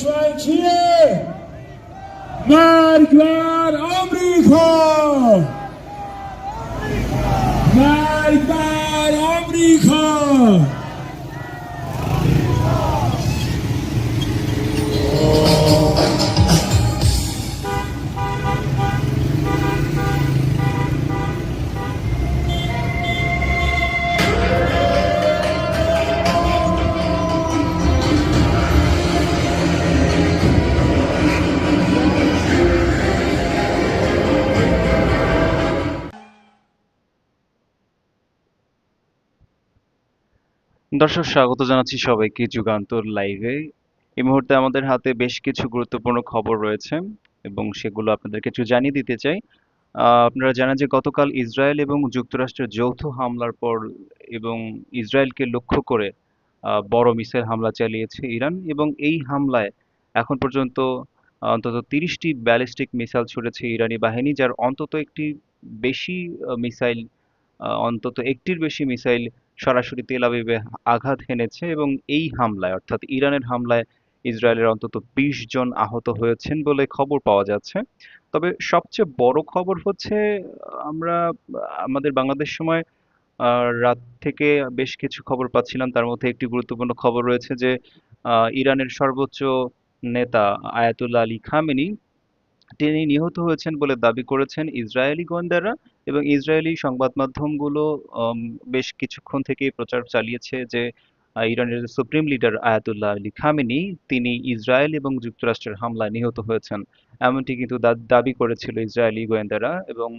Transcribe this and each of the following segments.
Deutschland hier! Merkbar Amerika! Merkbar Amerika! দর্শক স্বাগত জানাচ্ছি সবাইকে যুগান্তর লাইভে। এই মুহূর্তে আমাদের হাতে বেশ কিছু গুরুত্বপূর্ণ খবর রয়েছে এবং সেগুলো আপনাদেরকে একটু জানিয়ে দিতে চাই। আপনারা জানেন যে গতকাল ইসরায়েল এবং যুক্তরাষ্ট্রের যৌথ হামলার পর এবং ইসরায়েলকে লক্ষ্য করে বড় মিসাইল হামলা চালিয়েছে ইরান এবং এই হামলায় এখন পর্যন্ত অন্তত 30টি ব্যালিস্টিক মিসাইল ছুড়েছে ইরানি বাহিনী, যার অন্তত একটি বেশি মিসাইল অন্তত একটির বেশি মিসাইল সরাসরি তেল আবিবে আঘাত হেনেছে এবং এই হামলায় অর্থাৎ ইরানের হামলায় ইসরায়েলের অন্তত 20 জন আহত হয়েছেন বলে খবর পাওয়া যাচ্ছে। তবে সবচেয়ে বড় খবর হচ্ছে আমরা আমাদের বাংলাদেশ সময় রাত থেকে বেশ কিছু খবর পাচ্ছিলাম, তার মধ্যে একটি গুরুত্বপূর্ণ খবর রয়েছে যে ইরানের সর্বোচ্চ নেতা আয়াতুল্লাহ আলী খামেনি তিনি নিহত হয়েছেন বলে দাবি করেছেন ইসরায়েলি গোয়েন্দারা এবং ইসরায়েলি সংবাদ মাধ্যমগুলো বেশ কিছুক্ষণ থেকেই প্রচার চালিয়েছে যে ইরানের supreme leader Ayatollah Ali Khamenei তিনি ইসরায়েল এবং যুক্তরাষ্ট্রের হামলায় নিহত হয়েছেন, এমনটি কিন্তু দাবি করেছিল ইসরায়েলি গোয়েন্দারা এবং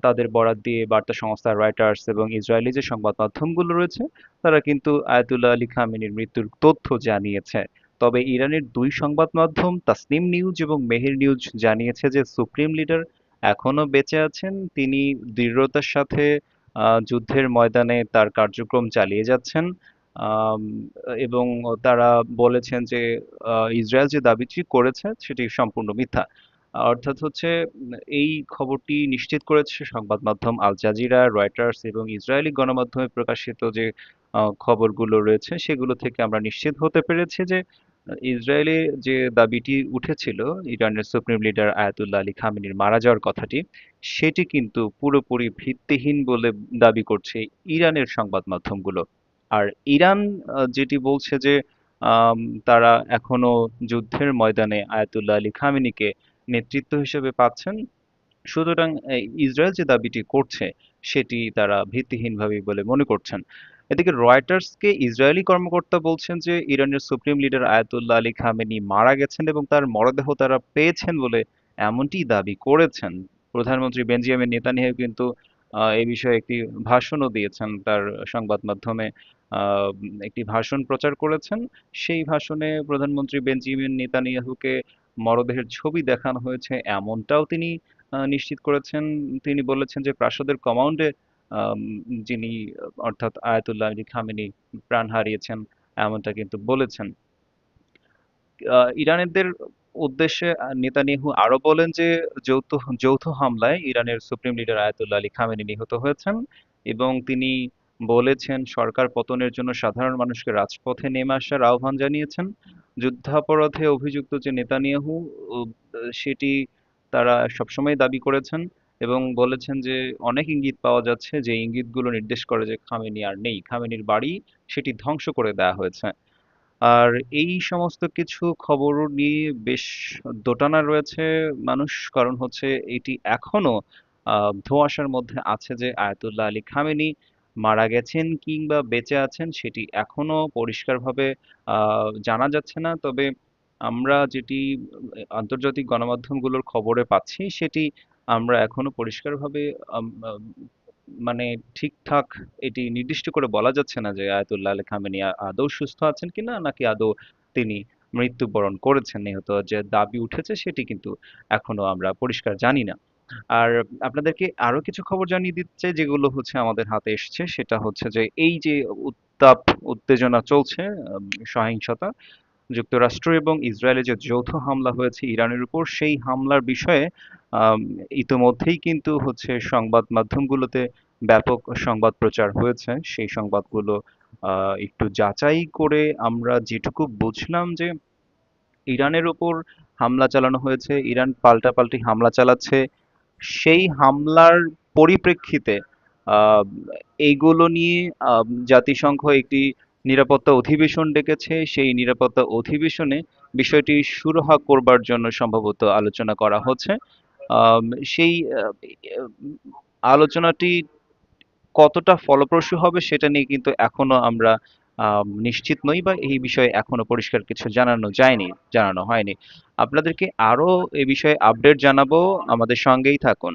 তাদের বরাত দিয়ে বার্তা সংস্থা রয়টার্স এবং ইসরায়েলি যে সংবাদ মাধ্যমগুলো রয়েছে তারা কিন্তু আয়াতুল্লাহ আলী খামেনির মৃত্যুর তথ্য জানিয়েছে। তবে ইরানের দুই সংবাদ মাধ্যম তাসনিম নিউজ এবং মেহের নিউজ জানিয়েছে যে সুপ্রিম লিডার এখনো বেঁচে আছেন, তিনি দৃঢ়তার সাথে যুদ্ধের ময়দানে তার কার্যক্রম চালিয়ে যাচ্ছেন আম, এবং তারা বলেছেন যে ইসরায়েল যে দাবিটি করেছে সেটি সম্পূর্ণ মিথ্যা। অর্থাৎ হচ্ছে এই খবরটি নিশ্চিত করেছে সংবাদ মাধ্যম আল জাজিরা, রয়টার্স এবং ইসরায়েলি গণমাধ্যমে প্রকাশিত যে খবরগুলো রয়েছে সেগুলো থেকে আমরা নিশ্চিত হতে পেরেছি যে ইসরায়েলে যে দাবিটি উঠেছিল ইরানের সুপ্রিম লিডার আয়াতুল্লাহ আলী খামেনির মারা যাওয়ার কথাটি, সেটি কিন্তু পুরোপুরি ভিত্তিহীন বলে দাবি করছে ইরানের সংবাদ মাধ্যমগুলো। আর ইরান যেটি বলছে যে আম, তারা এখনো যুদ্ধের ময়দানে আয়াতুল্লাহ আলী খামেনিকে নেতৃত্ব হিসেবে পাচ্ছেন, সুতরাং ইসরায়েল যে দাবিটি করছে সেটি তারা ভিত্তিহীনভাবে বলে মনে করছেন। এদিকে রয়টার্সকে ইসরায়েলি কর্মকর্তা বলছেন যে ইরানের supreme leader Ayatollah Ali Khamenei মারা গেছেন এবং তার মরদেহ তারা পেয়েছেন বলে এমনটি দাবি করেছেন। প্রধানমন্ত্রী বেঞ্জামিন নেতানিয়াহু কিন্তু এই বিষয়ে একটি ভাষণও দিয়েছেন, তার সংবাদ মাধ্যমে আহ, একটি ভাষণ প্রচার করেছেন। সেই ভাষণে প্রধানমন্ত্রী বেঞ্জামিন নেতানিয়াহুকে মরদেহের ছবি দেখানো হয়েছে এমনটাও তিনি নিশ্চিত করেছেন। তিনি বলেছেন যে প্রাসাদের কমান্ডে আম, যিনি অর্থাৎ আয়াতুল্লাহ আলী খামেনি প্রাণ হারিয়েছেন এমনটা কিন্তু বলেছেন। ইরানিদের উদ্দেশ্যে নেতানিয়াহু আরো বলেন যে যৌথ যৌথ হামলায় ইরানের supreme leader Ayatollah Ali Khamenei নিহত হয়েছেন এবং তিনি বলেছেন সরকার পতনের জন্য সাধারণ মানুষকে রাজপথে নেমে আসার আহ্বান জানিয়েছেন। যুদ্ধাপরাধে অভিযুক্ত যে নেতানিয়াহু ও, সেটি তারা সবসময় দাবি করেছেন এবং বলেছেন যে অনেক ইঙ্গিত পাওয়া যাচ্ছে যে ইঙ্গিতগুলো নির্দেশ করে যে খামেনি আর নেই, খামেনির বাড়ি সেটি ধ্বংস করে দেওয়া হয়েছে। আর এই সমস্ত কিছু খবর নিয়ে বেশ দোটানা রয়েছে মানুষ, কারণ হচ্ছে এটি এখনো ধোঁয়াশার মধ্যে আছে যে আয়াতুল্লাহ আলী খামেনি মারা গেছেন কিংবা বেঁচে আছেন সেটি এখনো পরিষ্কারভাবে জানা যাচ্ছে না। তবে আমরা যেটি আন্তর্জাতিক গণমাধ্যমগুলোর খবরে পাচ্ছি সেটি আমরা এখনো পরিষ্কারভাবে আম, আম, মানে ঠিকঠাক এটি নির্দিষ্ট করে বলা যাচ্ছে না যে আয়াতুল্লাহ আলী খামেনি আদৌ সুস্থ আছেন কিনা নাকি আদৌ তিনি মৃত্যুবরণ করেছেন। নিহত যে দাবি উঠেছে সেটি কিন্তু এখনো আমরা পরিষ্কার জানি না। আর আপনাদেরকে আরো কিছু খবর জানিয়ে দিচ্ছে যেগুলো হচ্ছে আমাদের হাতে এসছে, সেটা হচ্ছে যে এই যে উত্তাপ উত্তেজনা চলছে, সহিংসতা, যুক্তরাষ্ট্র এবং ইসরায়েলের যে যৌথ হামলা হয়েছে ইরানের উপর, সেই হামলার বিষয়ে আম, ইতোমধ্যেই কিন্তু হচ্ছে সংবাদ মাধ্যমগুলোতে ব্যাপক সংবাদ প্রচার হয়েছে। সেই সংবাদগুলো একটু যাচাই করে আমরা যেটুকু বুঝলাম যে ইরানের উপর হামলা চালানো হয়েছে, ইরান পাল্টাপাল্টি হামলা চালাচ্ছে। সেই হামলার পরিপ্রেক্ষিতে আহ, এইগুলো নিয়ে জাতিসংঘ একটি নিরাপত্তা অধিবেশন ডেকেছে। সেই নিরাপত্তা অধিবেশনে বিষয়টি সুরাহা করবার জন্য সম্ভবত আলোচনা করা হচ্ছে। আম, সেই আলোচনাটি কতটা ফলপ্রসূ হবে সেটা নিয়ে কিন্তু এখনো আমরা নিশ্চিত নই, বা এই বিষয়ে এখনো পরিষ্কার কিছু জানানো হয়নি। আপনাদেরকে আরো এই বিষয়ে আপডেট জানাবো, আমাদের সঙ্গেই থাকুন।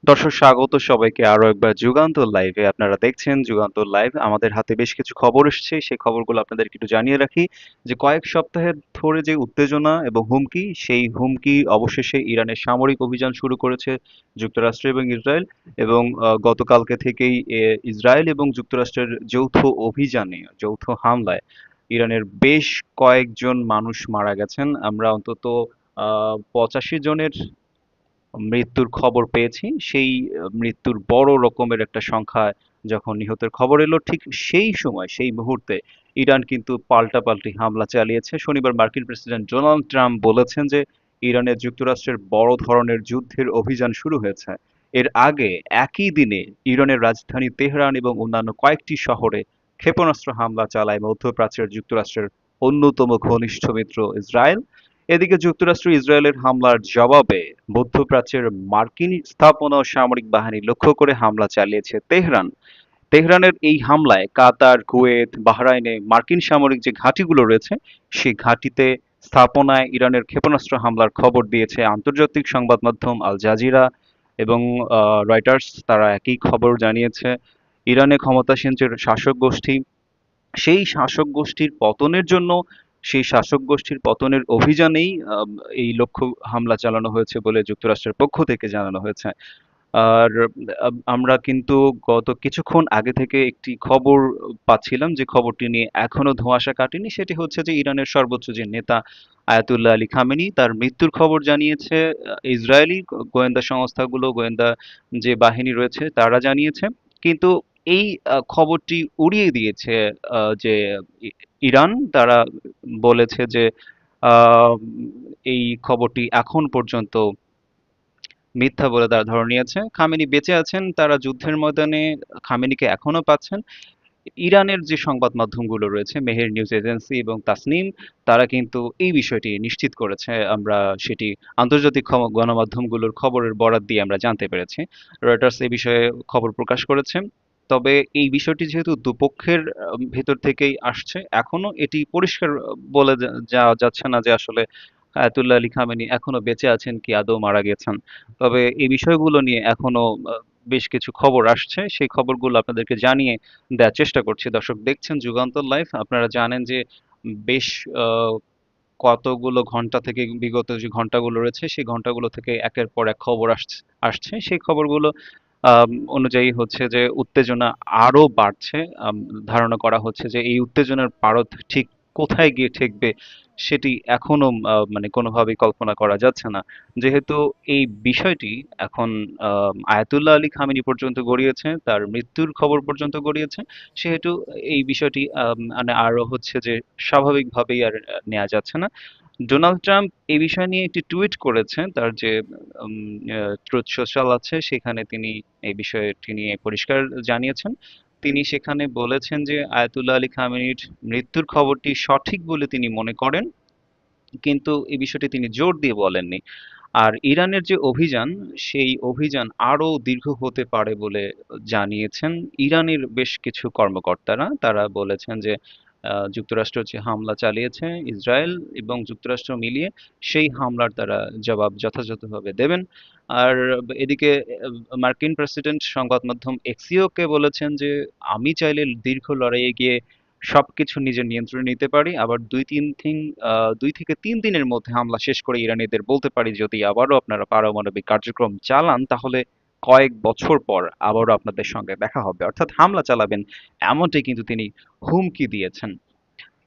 দর্শক, স্বাগত সবাইকে আরো একবার যুগান্তর লাইভে। আপনারা দেখছেন যুগান্তর লাইভ। আমাদের হাতে বেশ কিছু খবর এসেছে, সেই খবরগুলো আপনাদেরকে একটু জানিয়ে রাখি যে কয়েক সপ্তাহের ধরে যে উত্তেজনা এবং হুমকি, সেই হুমকি অবশেষে ইরানের সামরিক অভিযান শুরু করেছে যুক্তরাষ্ট্র এবং ইসরায়েল। এবং গতকালকে থেকেই ইসরায়েল এবং যুক্তরাষ্ট্রের যৌথ অভিযানে, যৌথ হামলায় ইরানের বেশ কয়েকজন মানুষ মারা গেছেন। আমরা অন্তত 85 জনের মৃত্যুর খবর পেয়েছি। সেই মৃত্যুর বড় রকমের একটা সংখ্যা যখন নিহতের খবর এলো, ঠিক সেই সময়, সেই মুহূর্তে ইরান কিন্তু পাল্টাপাল্টি হামলা চালিয়েছে। শনিবার মার্কিন প্রেসিডেন্ট ডোনাল্ড ট্রাম্প বলেছেন যে ইরানের যুক্তরাষ্ট্রের বড় ধরনের যুদ্ধের অভিযান শুরু হয়েছে। এর আগে একই দিনে ইরানের রাজধানী তেহরান এবং অন্যান্য কয়েকটি শহরে ক্ষেপণাস্ত্র হামলা চালায় মধ্যপ্রাচ্যের যুক্তরাষ্ট্রের অন্যতম ঘনিষ্ঠ মিত্র ইসরায়েল। এদিকে যুক্তরাষ্ট্র ইসরায়েলের হামলার জবাবে মধ্যপ্রাচ্যের মার্কিন স্থাপনা ও সামরিক বাহিনী লক্ষ্য করে হামলা চালিয়েছে তেহরান। তেহরানের এই হামলায় কাতার, কুয়েত, বাহরাইনে মার্কিন সামরিক যে ঘাঁটিগুলো রয়েছে, সেই ঘাঁটিতে স্থাপনায় ইরানের ক্ষেপণাস্ত্র হামলার খবর দিয়েছে আন্তর্জাতিক সংবাদ মাধ্যম আল জাজিরা এবং রয়টার্স। তারা একই খবর জানিয়েছে। ইরানে ক্ষমতাসীন যে শাসক গোষ্ঠী, সেই শাসক গোষ্ঠীর পতনের জন্য, সেই শাসক গোষ্ঠীর পতনের অভিযানেই এই লক্ষ্য হামলা চালানো হয়েছে বলে যুক্তরাষ্ট্রের পক্ষ থেকে জানানো হয়েছে। আর আমরা কিন্তু গত কিছুক্ষণ আগে থেকে একটি খবর পাচ্ছিলাম, যে খবরটি নিয়ে এখনো ধোঁয়াশা কাটেনি। সেটি হচ্ছে যে ইরানের সর্বোচ্চ যে নেতা আয়াতুল্লাহ আলী খামেনি, তার মৃত্যুর খবর জানিয়েছে ইসরায়েলি গোয়েন্দা সংস্থাগুলো, গোয়েন্দা যে বাহিনী রয়েছে তারা জানিয়েছে। কিন্তু এই খবরটি উড়িয়ে দিয়েছে যে ইরান। তারা বলেছে যে আহ, এই খবরটি এখন পর্যন্ত মিথ্যা বলে তারা ধরে নিয়েছে। খামেনি বেঁচে আছেন, তারা যুদ্ধের ময়দানে খামেনিকে এখনো পাচ্ছেন। ইরানের যে সংবাদ মাধ্যমগুলো রয়েছে, মেহের নিউজ এজেন্সি এবং তাসনিম, তারা কিন্তু এই বিষয়টি নিশ্চিত করেছে। আমরা সেটি আন্তর্জাতিক গণমাধ্যমগুলোর খবরের বরাত দিয়ে আমরা জানতে পেরেছি। রয়টার্স এই বিষয়ে খবর প্রকাশ করেছে। তবে এই বিষয়টি যেহেতু দুপক্ষের ভেতর থেকেই আসছে, এখনো এটি পরিষ্কার বলে যাওয়া যাচ্ছে না যে আসলে আয়াতুল্লাহ আলী খামেনি এখনো বেঁচে আছেন কি আদৌ মারা গেছেন। তবে এই বিষয়গুলো নিয়ে এখনো বেশ কিছু খবর আসছে, সেই খবরগুলো আপনাদেরকে জানিয়ে দেওয়ার চেষ্টা করছি। দর্শক, দেখছেন যুগান্তর লাইভ। আপনারা জানেন যে বেশ আহ, কতগুলো ঘন্টা থেকে, বিগত যে ঘন্টাগুলো রয়েছে সেই ঘন্টাগুলো থেকে একের পর এক খবর আসছে। সেই খবরগুলো অনুযায়ী হচ্ছে যে উত্তেজনা আরো বাড়ছে। ধারণা করা হচ্ছে যে এই উত্তেজনার পারদ ঠিক কোথায় গিয়ে ঠেকবে সেটি এখনো মানে কোনোভাবেই কল্পনা করা যাচ্ছে না। যেহেতু এই বিষয়টি এখন আয়াতুল্লাহ আলী খামেনি পর্যন্ত গড়িয়েছে, তার মৃত্যুর খবর পর্যন্ত গড়িয়েছে, সেহেতু এই বিষয়টি মানে আরো হচ্ছে যে স্বাভাবিকভাবেই আর নেওয়া যাচ্ছে না। ডোনাল্ড ট্রাম্প এই বিষয় নিয়ে একটি টুইট করেছেন, তার যে ট্রুথ সোশ্যাল আছে সেখানে তিনি এই বিষয়টি নিয়ে পরিষ্কার জানিয়েছেন। তিনি সেখানে বলেছেন যে আয়াতুল্লাহ আলী খামেনির মৃত্যুর খবরটি সঠিক বলে তিনি মনে করেন, কিন্তু এই বিষয়টি তিনি জোর দিয়ে বলেননি। আর ইরানের যে অভিযান, সেই অভিযান আরো দীর্ঘ হতে পারে বলে জানিয়েছেন ইরানের বেশ কিছু কর্মকর্তারা। তারা বলেছেন যে যুক্তরাষ্ট্র যে হামলা চালিয়েছে ইসরায়েল এবং যুক্তরাষ্ট্র মিলিয়ে, সেই হামলার তারা জবাব যথাযথভাবে দেবেন। আর এদিকে মার্কিন প্রেসিডেন্ট সংবাদ মাধ্যম এক্সিওকে বলেছেন যে আমি চাইলে দীর্ঘ লড়াইয়ে গিয়ে সবকিছু নিজের নিয়ন্ত্রণে নিতে পারি, আবার 2 থেকে 3 দিনের মধ্যে হামলা শেষ করে ইরানিদের বলতে পারি যদি আবারও আপনারা পারমাণবিক কার্যক্রম চালান তাহলে কয়েক বছর পর আবারও আপনাদের সঙ্গে দেখা হবে, অর্থাৎ হামলা চালাবেন, এমনটাই কিন্তু তিনি হুমকি দিয়েছেন।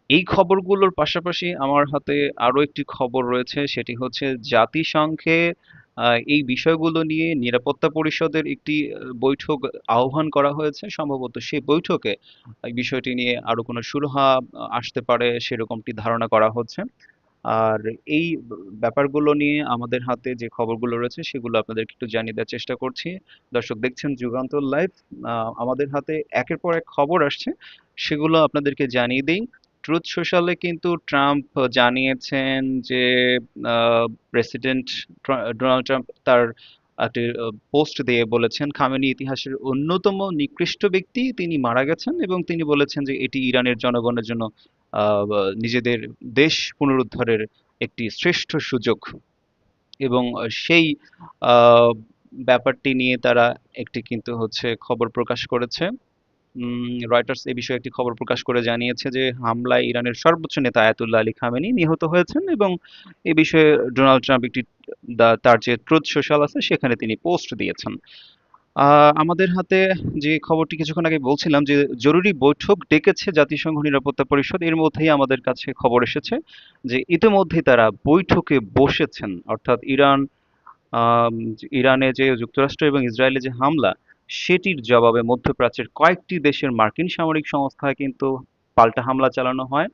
এই খবরগুলোর পাশাপাশি আমার হাতে আরো একটি খবর রয়েছে, সেটি হচ্ছে জাতিসংঘে এই বিষয়গুলো নিয়ে নিরাপত্তা পরিষদের একটি বৈঠক আহ্বান করা হয়েছে। সম্ভবত সেই বৈঠকে এই বিষয়টি নিয়ে আরো কোনো সুরাহা আসতে পারে সেরকমটি ধারণা করা হচ্ছে। আর এই ব্যাপারগুলো নিয়ে আমাদের হাতে যে খবরগুলো রয়েছে সেগুলো আপনাদেরকে একটু জানিয়ে দেওয়ার চেষ্টা করছি। দর্শক, দেখছেন যুগান্তর লাইভ। আমাদের হাতে একের পর এক খবর আসছে, সেগুলো আপনাদেরকে জানিয়ে দিই। ট্রুথ সোশ্যালে কিন্তু ট্রাম্প জানিয়েছেন যে প্রেসিডেন্ট ডোনাল্ড ট্রাম্প তার একটি পোস্ট দিয়ে বলেছেন খামেনি ইতিহাসের অন্যতম নিকৃষ্ট ব্যক্তি, তিনি মারা গেছেন, এবং তিনি বলেছেন যে এটি ইরানের জনগণের জন্য নিজেদের দেশ পুনরুদ্ধারের একটি শ্রেষ্ঠ সুযোগ। এবং সেই আহ, ব্যাপারটি নিয়ে তারা একটি কিন্তু হচ্ছে খবর প্রকাশ করেছে। রয়টার্স এ বিষয়ে একটি খবর প্রকাশ করে জানিয়েছে যে হামলায় ইরানের সর্বোচ্চ নেতা আয়াতুল্লাহ আলী খামেনি নিহত হয়েছেন, এবং এ বিষয়ে ডোনাল্ড ট্রাম্প একটি তার যে ট্রুথ সোশ্যাল আছে সেখানে তিনি পোস্ট দিয়েছেন। আমাদের হাতে যে খবরটি কিছুক্ষণ আগে বলছিলাম যে জরুরি বৈঠক ডেকেছে জাতিসংঘ নিরাপত্তা পরিষদ, এর মধ্যেই আমাদের কাছে খবর এসেছে যে ইতিমধ্যেই তারা বৈঠকে বসেছেন। অর্থাৎ ইরানে যে যুক্তরাষ্ট্র এবং ইসরায়েলে যে হামলা, সেটির জবাবে মধ্যপ্রাচ্যের কয়েকটি দেশের মার্কিন সামরিক সংস্থায় কিন্তু পাল্টা হামলা চালানো হয়।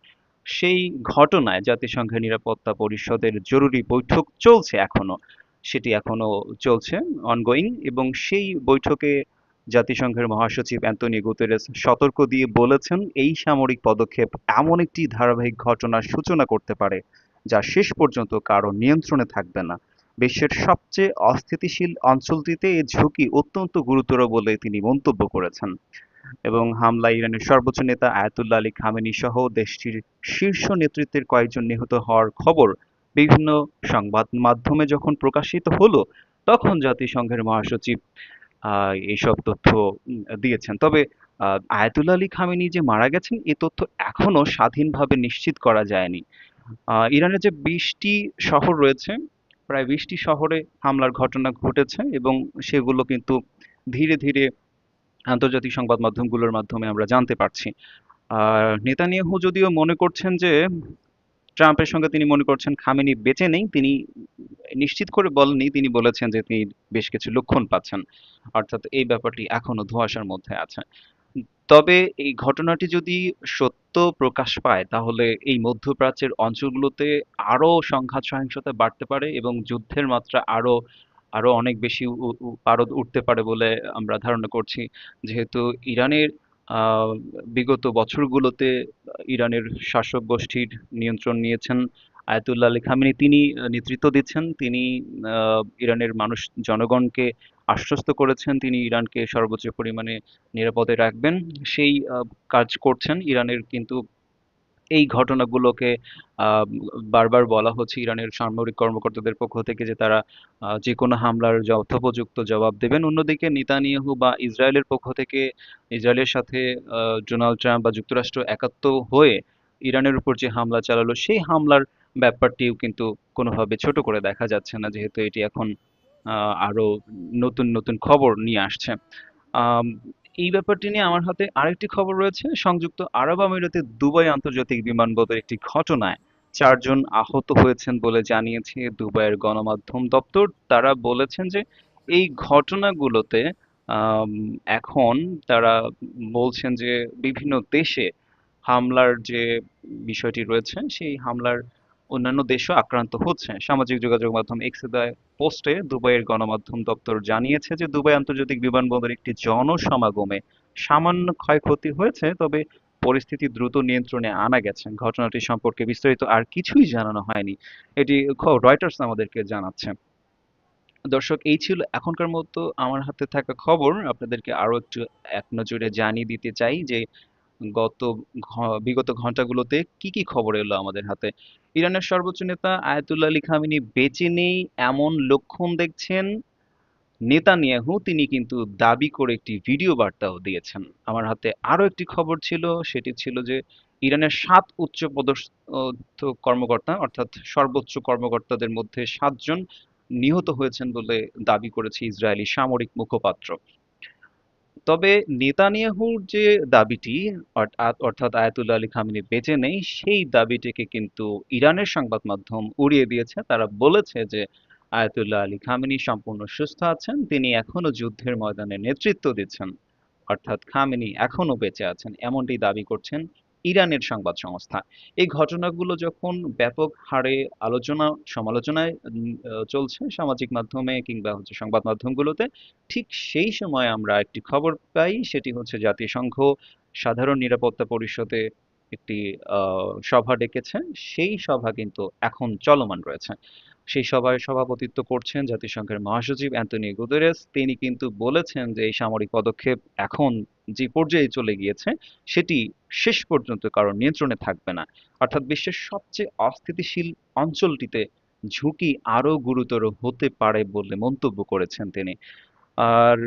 সেই ঘটনায় জাতিসংঘের নিরাপত্তা পরিষদের জরুরি বৈঠক চলছে এখনো, সেটি এখনো চলছে, অনগোয়িং। এবং সেই বৈঠকে জাতিসংঘের মহাসচিব অ্যান্তোনিও গুতেরেস সতর্ক দিয়ে বলেছেন এই সামরিক পদক্ষেপ এমন একটি ধারাবাহিক ঘটনার সূচনা করতে পারে যা শেষ পর্যন্ত কারো নিয়ন্ত্রণে থাকবে না। বিশ্বের সবচেয়ে অস্থিতিশীল অঞ্চলটিতে এই ঝুঁকি অত্যন্ত গুরুতর বলে তিনি মন্তব্য করেছেন। এবং হামলায় ইরানের সর্বোচ্চ নেতা আয়াতুল্লাহ আলী খামেনি সহ দেশটির শীর্ষ নেতৃত্বের কয়েকজন নিহত হওয়ার খবর বিভিন্ন সংবাদ মাধ্যমে যখন প্রকাশিত হলো, তখন জাতিসংঘের মহাসচিব এইসব তথ্য দিয়েছেন। তবে আয়াতুল্লাহ আলী খামেনি যে মারা গেছেন এ তথ্য এখনো স্বাধীনভাবে নিশ্চিত করা যায়নি। ইরানের যে 20টি শহর রয়েছে, প্রায় 20টি শহরে হামলার ঘটনা ঘটেছে, এবং সেগুলো কিন্তু ধীরে ধীরে আন্তর্জাতিক সংবাদ মাধ্যমগুলোর মাধ্যমে আমরা জানতে পারছি। আর নেতানিয়াহু যদিও মনে করছেন যে ট্রাম্পের সঙ্গে তিনি মনে করছেন খামেনি বেঁচে নেই, তিনি নিশ্চিত করে বলেননি, তিনি বলেছেন যে তিনি বেশ কিছু লক্ষণ পাচ্ছেন, অর্থাৎ এই ব্যাপারটি এখনো ধোঁয়াশার মধ্যে আছে। তবে এই ঘটনাটি যদি সত্য প্রকাশ পায় তাহলে এই মধ্যপ্রাচ্যের অঞ্চলগুলোতে আরো সংঘাত সহিংসতা বাড়তে পারে এবং যুদ্ধের মাত্রা আরো আরো অনেক বেশি পারদ উঠতে পারে বলে আমরা ধারণা করছি। যেহেতু ইরানের বিগত বছরগুলোতে ইরানের শাসক গোষ্ঠীর নিয়ন্ত্রণ নিয়েছেন আয়াতুল্লাহ আলী খামেনি, তিনি নেতৃত্ব দিচ্ছেন, তিনি ইরানের জনগণকে আশ্বস্ত করেছেন তিনি ইরানকে সর্বোচ্চ পরিমাণে নিরাপদে রাখবেন, সেই কাজ করছেন। ইরানের কিন্তু এই ঘটনাগুলোকে আহ, বারবার বলা হচ্ছে ইরানের সামরিক কর্মকর্তাদের পক্ষ থেকে যে তারা যে কোনো হামলার যথোপযুক্ত জবাব দেবেন। অন্যদিকে নেতানিয়াহু বা ইসরায়েলের পক্ষ থেকে ইসরায়েলের সাথে ডোনাল্ড ট্রাম্প বা যুক্তরাষ্ট্র একাত্ম হয়ে ইরানের উপর যে হামলা চালালো সেই হামলার ব্যাপারটিও কিন্তু কোনোভাবে ছোট করে দেখা যাচ্ছে না, যেহেতু এটি এখন আরো নতুন নতুন খবর নিয়ে আসছে। আম, এই ব্যাপারটি নিয়ে আমার হাতে আরেকটি খবর রয়েছে। সংযুক্ত আরব আমিরাতে দুবাই আন্তর্জাতিক বিমানবন্দরের একটি ঘটনায় 4 জন আহত হয়েছেন বলে জানিয়েছে দুবাইয়ের গণমাধ্যম দপ্তর। তারা বলেছেন যে এই ঘটনাগুলোতে আম, এখন তারা বলছেন যে বিভিন্ন দেশে হামলার যে বিষয়টি রয়েছে সেই হামলার অন্যান্য দেশও আক্রান্ত হচ্ছে। সামাজিক যোগাযোগ মাধ্যম এক্সে দেয় পোস্টে দুবাইয়ের গণমাধ্যম দপ্তর জানিয়েছে যে দুবাই আন্তর্জাতিক বিমানবন্দরে একটি জনসমাগমে সামান্য ক্ষয়ক্ষতি হয়েছে, তবে পরিস্থিতি দ্রুত নিয়ন্ত্রণে আনা গেছে। ঘটনাটি সম্পর্কে বিস্তারিত আর কিছুই জানানো হয়নি। এটি রয়টার্স আমাদেরকে জানাচ্ছে। দর্শক, এই ছিল এখনকার মতো আমার হাতে থাকা খবর। আপনাদেরকে আরো একটু এক নজরে জানিয়ে দিতে চাই যে গত বিগত ঘন্টাগুলোতে কি কি খবর এলো আমাদের হাতে। ইরানের সর্বোচ্চ নেতা আয়াতুল্লাহ আলী খামেনি বেঁচে নেই এমন লক্ষণ দেখছেন নেতানিয়াহু, তিনি কিন্তু দাবি করে একটি ভিডিও বার্তাও দিয়েছেন। আমার হাতে আরো একটি খবর ছিল, সেটি ছিল যে ইরানের 7 উচ্চ পদস্থ কর্মকর্তা অর্থাৎ সর্বোচ্চ কর্মকর্তাদের মধ্যে 7 জন নিহত হয়েছেন বলে দাবি করেছে ইসরায়েলি সামরিক মুখপাত্র। তবে নেতানিয়াহুর যে দাবিটি অর্থাৎ আয়াতুল্লাহ আলী খামেনি বেঁচে নেই, সেই দাবিটিকে কিন্তু ইরানের সংবাদ মাধ্যম উড়িয়ে দিয়েছে। তারা বলেছে যে আয়াতুল্লাহ আলী খামেনি সম্পূর্ণ সুস্থ আছেন, তিনি এখনো যুদ্ধের ময়দানে নেতৃত্ব দিচ্ছেন, অর্থাৎ খামেনি এখনো বেঁচে আছেন, এমনটি দাবি করছেন ইরানের সংবাদ সংস্থা। এই ঘটনাগুলো যখন ব্যাপক হারে আলোচনা সমালোচনায় চলছে সামাজিক মাধ্যমে কিংবা হচ্ছে সংবাদ মাধ্যমগুলোতে, ঠিক সেই সময় আমরা একটি খবর পাই, সেটি হচ্ছে জাতিসংঘ সাধারণ নিরাপত্তা পরিষদে একটি সভা ডেকেছে। সেই সভা কিন্তু এখন চলমান রয়েছে। সেই সভায় সভাপতিত্ব করছেন জাতিসংঘের মহাসচিব অ্যান্তনিও গুতেরেস। তিনি কিন্তু বলেছেন যে এই সামরিক পদক্ষেপ এখন যে পর্যায়ে চলে গিয়েছে সেটি শেষ পর্যন্ত কারো নিয়ন্ত্রণে থাকবে না। অর্থাৎ বিশ্বের সবচেয়ে অস্থিতিশীল অঞ্চলটিতে ঝুঁকি আরো গুরুতর হতে পারে বলে মন্তব্য করেছেন তিনি। আর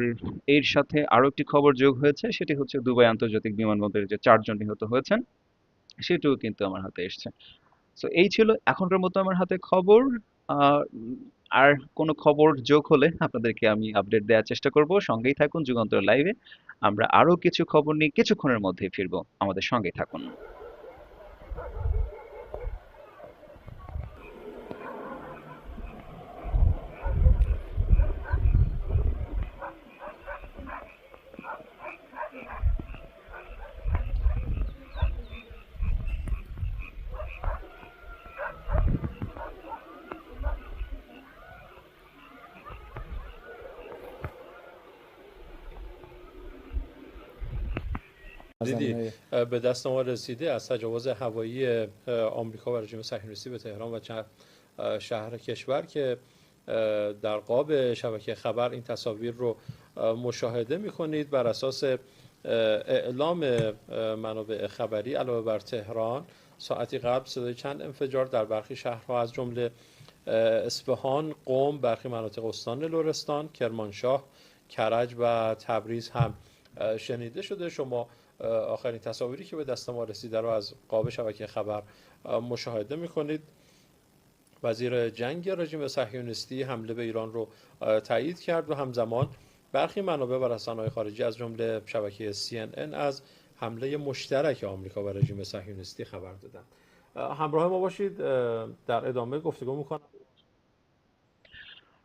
এর সাথে আরো একটি খবর যোগ হয়েছে, সেটি হচ্ছে দুবাই আন্তর্জাতিক বিমানবন্দরে যে 4 জন নিহত হয়েছেন সেটিও কিন্তু আমার হাতে এসছে। তো এই ছিল এখনকার মতো আমার হাতে খবর। আহ, আর কোনো খবর যোগ হলে আপনাদেরকে আমি আপডেট দেওয়ার চেষ্টা করব। সঙ্গেই থাকুন যুগান্তর লাইভে। আমরা আরো কিছু খবর নিয়ে কিছুক্ষণের মধ্যেই ফিরবো, আমাদের সঙ্গেই থাকুন। دیدی به دست ما رسیده از تجاوز هوایی آمریکا و رژیم صهیونیستی به تهران و شهر کشور که در قاب شبکه خبر این تصاویر رو مشاهده می‌کنید. بر اساس اعلام منابع خبری علاوه بر تهران ساعتی قبل صدای چند انفجار در برخی شهرها از جمله اصفهان، قم، برخی مناطق استان لرستان، کرمانشاه، کرج و تبریز هم شنیده شده. شما آخرین تصاویری که به دست ما رسیده رو از قاب شبکه خبر مشاهده میکنید. وزیر جنگ رژیم صهیونیستی حمله به ایران رو تایید کرد و همزمان برخی منابع و رسانه‌های خارجی از جمله شبکه CNN از حمله مشترک آمریکا و رژیم صهیونیستی خبر دادند. همراه ما باشید، در ادامه گفتگو میکنم.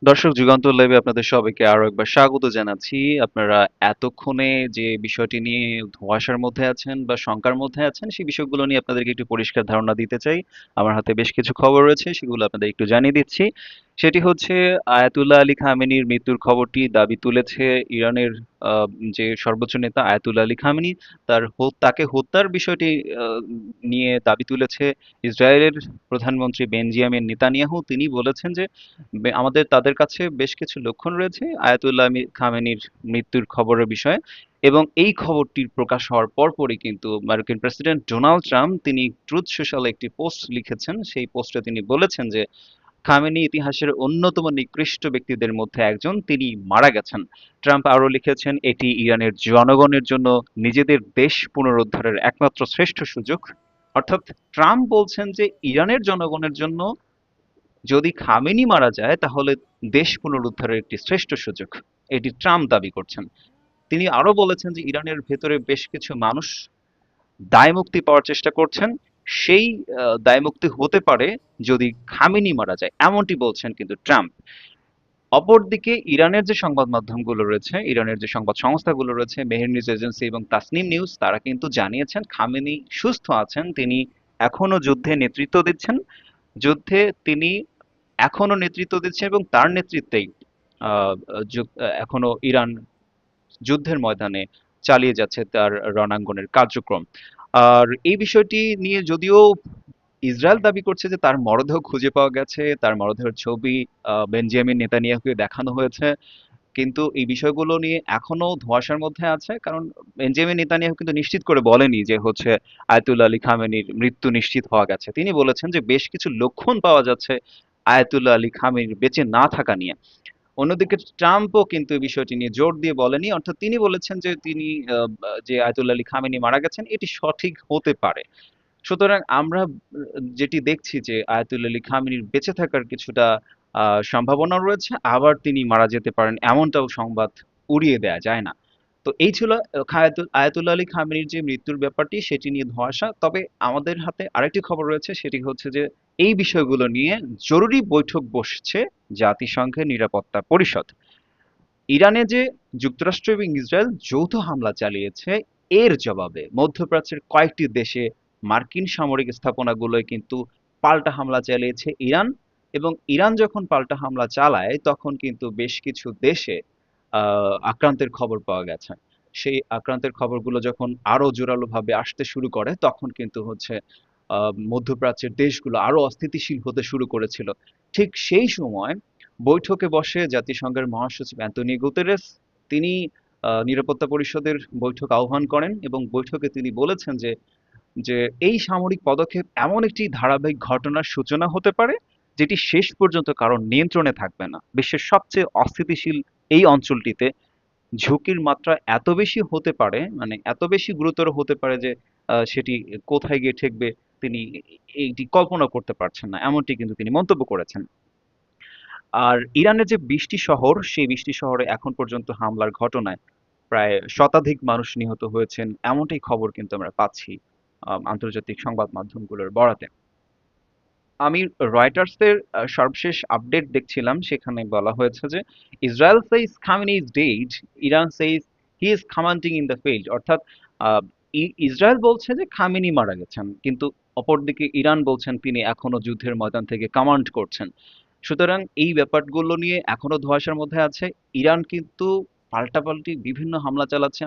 দর্শক, যুগান্তর লাইভে আপনাদের সবাইকে আরো একবার স্বাগত জানাচ্ছি। আপনারা এতক্ষণে যে বিষয়টি নিয়ে ধোঁয়াশার মধ্যে আছেন বা শঙ্কার মধ্যে আছেন, সেই বিষয়গুলো নিয়ে আপনাদেরকে একটু পরিষ্কার ধারণা দিতে চাই। আমার হাতে বেশ কিছু খবর রয়েছে, সেগুলো আপনাদের একটু জানিয়ে দিচ্ছি। সেটি হচ্ছে আয়াতুল্লাহ আলী খামেনির মৃত্যুর খবরটি দাবি তুলেছে ইরানের যে সর্বোচ্চ নেতা আয়াতুল্লাহ আলী খামেনি। তাকে হত্যার বিষয়টি নিয়ে দাবি তুলেছে ইসরায়েলের প্রধানমন্ত্রী বেনজিয়ামিন নেতানিয়াহু। তিনি বলেছেন যে আমাদের তাদের কাছে বেশ কিছু লক্ষণ রয়েছে আয়াতুল্লাহ খামেনির মৃত্যুর খবরের বিষয়ে, এবং এই খবরটির প্রকাশ হওয়ার পরপরই কিন্তু মার্কিন প্রেসিডেন্ট ডোনাল্ড ট্রাম্প তিনি ট্রুথ সোশ্যালে একটি পোস্ট লিখেছেন। সেই পোস্টে তিনি বলেছেন যে খামেনি ইতিহাসের অন্যতম নিকৃষ্ট ব্যক্তিদের মধ্যে একজন, তিনি মারা গেছেন। ট্রাম্প আরও লিখেছেন, এটি ইরানের জনগণের জন্য নিজেদের দেশ পুনরুদ্ধারের একমাত্র শ্রেষ্ঠ সুযোগ। অর্থাৎ ট্রাম্প বলছেন যে ইরানের জনগণের জন্য যদি খামেনি মারা যায় তাহলে দেশ পুনরুদ্ধারের একটি শ্রেষ্ঠ সুযোগ, এটি ট্রাম্প দাবি করছেন। তিনি আরো বলেছেন যে ইরানের ভেতরে বেশ কিছু মানুষ দায়মুক্তি পাওয়ার চেষ্টা করছেন। সেই দায়মুক্তি হতে পারে যদি খামেনি মারা যায়, এমনটি বলছেন কিন্তু ট্রাম্প। অপরদিকে ইরানের যে সংবাদ মাধ্যমগুলো রয়েছে, ইরানের যে সংবাদ সংস্থাগুলো রয়েছে, মেহের নিউজ এজেন্সি এবং তাসনিম নিউজ, তারা কিন্তু জানিয়েছেন খামেনি সুস্থ আছেন, তিনি এখনো যুদ্ধে নেতৃত্ব দিচ্ছেন। যুদ্ধে তিনি এখনো নেতৃত্ব দিচ্ছেন এবং তার নেতৃত্বেই এখনো ইরান যুদ্ধের ময়দানে চালিয়ে যাচ্ছে তার রণাঙ্গনের কার্যক্রম। আর এই বিষয়টি নিয়ে যদিও ইসরায়েল দাবি করছে যে তার মরদেহ খুঁজে পাওয়া গেছে, তার মরদেহের ছবি বেঞ্জামিন নেতানিয়াহুকে দেখানো হয়েছে, কিন্তু এই বিষয়গুলো নিয়ে এখনো ধোঁয়াশার মধ্যে আছে। কারণ বেঞ্জামিন নেতানিয়াহু কিন্তু নিশ্চিত করে বলেনি যে হচ্ছে আয়াতুল্লাহ আলী খামেনির মৃত্যু নিশ্চিত হওয়া গেছে। তিনি বলেছেন যে বেশ কিছু লক্ষণ পাওয়া যাচ্ছে আয়াতুল্লাহ আলী খামেনির বেঁচে না থাকা নিয়ে। অন্যদিকে ট্রাম্পও কিন্তু এই বিষয়টি নিয়ে জোর দিয়ে বলেনি, অর্থাৎ তিনি বলেছেন যে তিনি যে আয়াতুল্লাহ আলী খামেনি মারা গেছেন এটি সঠিক হতে পারে। সুতরাং আমরা যেটি দেখছি যে আয়াতুল্লাহ আলী খামেনির বেঁচে থাকার কিছুটা সম্ভাবনা রয়েছে, আবার তিনি মারা যেতে পারেন এমনটাও সংবাদ উড়িয়ে দেয়া যায় না। তো এই ছিল আয়াতুল্লাহ আলী খামেনির যে মৃত্যুর ব্যাপারটি, সেটি নিয়ে ধোঁয়াশা। তবে আমাদের হাতে আরেকটি খবর রয়েছে, সেটি হচ্ছে যে এই বিষয়গুলো নিয়ে জরুরি বৈঠক বসছে জাতিসংঘের নিরাপত্তা পরিষদ। ইরানে যে যুক্তরাষ্ট্র এবং ইসরায়েল যৌথ হামলা চালিয়েছে, এর জবাবে মধ্যপ্রাচ্যের কয়েকটি দেশে মার্কিন সামরিক স্থাপনাগুলোয় কিন্তু পাল্টা হামলা চালিয়েছে ইরান। এবং ইরান যখন পাল্টা হামলা চালায় তখন কিন্তু বেশ কিছু দেশে আক্রান্তের খবর পাওয়া গেছে। সেই আক্রান্তের খবরগুলো যখন আরো জোরালোভাবে আসতে শুরু করে তখন কিন্তু হচ্ছে মধ্যপ্রাচ্যের দেশগুলো আরো অস্থিতিশীল হতে শুরু করেছিল। ঠিক সেই সময় বৈঠকে বসে জাতিসংঘের মহাসচিব অ্যান্তোনিও গুতেরেস, তিনি নিরাপত্তা পরিষদের বৈঠক আহ্বান করেন এবং বৈঠকে তিনি বলেছেন যে যে এই সামরিক পদক্ষেপ এমন একটি ধারাবাহিক ঘটনার সূচনা হতে পারে যেটি শেষ পর্যন্ত কারো নিয়ন্ত্রণে থাকবে না। বিশ্বের সবচেয়ে অস্থিতিশীল এই অঞ্চলটিতে ঝুঁকির মাত্রা এত বেশি হতে পারে, মানে এত বেশি গুরুতর হতে পারে যে সেটি কোথায় গিয়ে ঠেকবে তিনি এইটি কল্পনা করতে পারছেন না, এমনটি কিন্তু তিনি মন্তব্য করেছেন। আর ইরানের যে 20টি শহর, সেই 20টি শহরে এখন পর্যন্ত হামলার ঘটনায় প্রায় শতাধিক মানুষ নিহত হয়েছেন, এমনটাই খবর কিন্তু আমরা পাচ্ছি আন্তর্জাতিক সংবাদ মাধ্যমগুলোর বরাতে। আমি রয়টার্সের সর্বশেষ আপডেট দেখছিলাম, সেখানে বলা হয়েছে যে Israel সেইজ Khamenei is dead, Iran সেইজ he is commanding in the field. অর্থাৎ ইসরায়েল বলছে যে খামেনি মারা গেছেন, কিন্তু অপরদিকে ইরান বলছেন তিনি এখনো যুদ্ধের ময়দান থেকে কমান্ড করছেন। সুতরাং এই ব্যাপারগুলো নিয়ে এখনো ধোঁয়াশার মধ্যে আছে। ইরান কিন্তু পাল্টাপাল্টি বিভিন্ন হামলা চালাচ্ছে।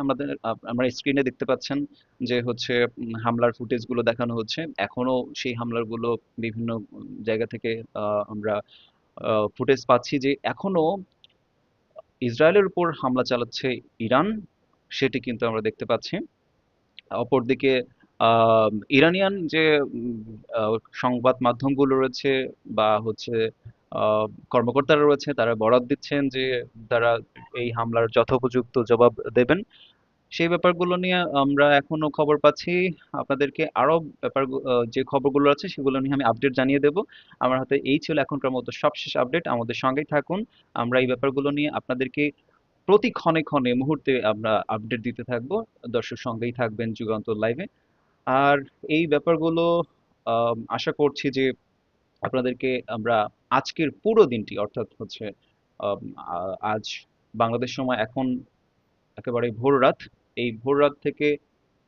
আমরা স্ক্রিনে দেখতে পাচ্ছেন যে হচ্ছে হামলার ফুটেজগুলো দেখানো হচ্ছে। এখনো সেই হামলাগুলো বিভিন্ন জায়গা থেকে আমরা ফুটেজ পাচ্ছি যে এখনো ইসরায়েলের উপর হামলা চালাচ্ছে ইরান, সেটি কিন্তু আমরা দেখতে পাচ্ছি। অপরদিকে ইরানিয়ান যে সংবাদ মাধ্যমগুলো রয়েছে বা হচ্ছে কর্মকর্তারা রয়েছে, তারা বরাত দিচ্ছেন যে তারা এই হামলার যথোপযুক্ত জবাব দেবেন। সেই ব্যাপারগুলো নিয়ে আমরা এখনো খবর পাচ্ছি। আপনাদেরকে আরো যে খবরগুলো আছে সেগুলো নিয়ে আমি আপডেট জানিয়ে দেব। আমার হাতে এই ছিল এখনকার মতো সবশেষ আপডেট। আমাদের সঙ্গেই থাকুন, আমরা এই ব্যাপারগুলো নিয়ে আপনাদেরকে প্রতি ক্ষণে ক্ষণে মুহূর্তে আমরা আপডেট দিতে থাকবো। দর্শক সঙ্গেই থাকবেন যুগান্তর লাইভে। আর এই ব্যাপারগুলো আশা করছি যে আপনাদেরকে আমরা আজকের পুরো দিনটি, অর্থাৎ হচ্ছে আজ বাংলাদেশ সময় এখন একেবারে ভোর রাত, এই ভোর রাত থেকে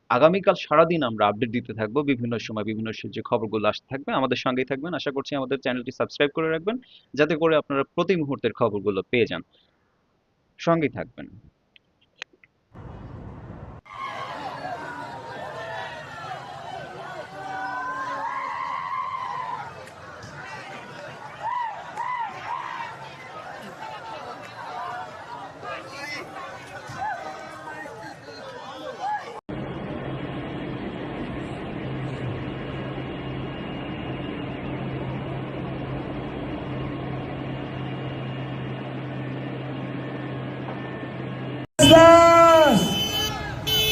আগামীকাল সারাদিন আমরা আপডেট দিতে থাকবো বিভিন্ন সময় বিভিন্ন যে খবরগুলো আসতে থাকবে। আমাদের সঙ্গেই থাকবেন। আশা করছি আমাদের চ্যানেলটি সাবস্ক্রাইব করে রাখবেন যাতে করে আপনারা প্রতি মুহূর্তের খবরগুলো পেয়ে যান। সঙ্গেই থাকবেন।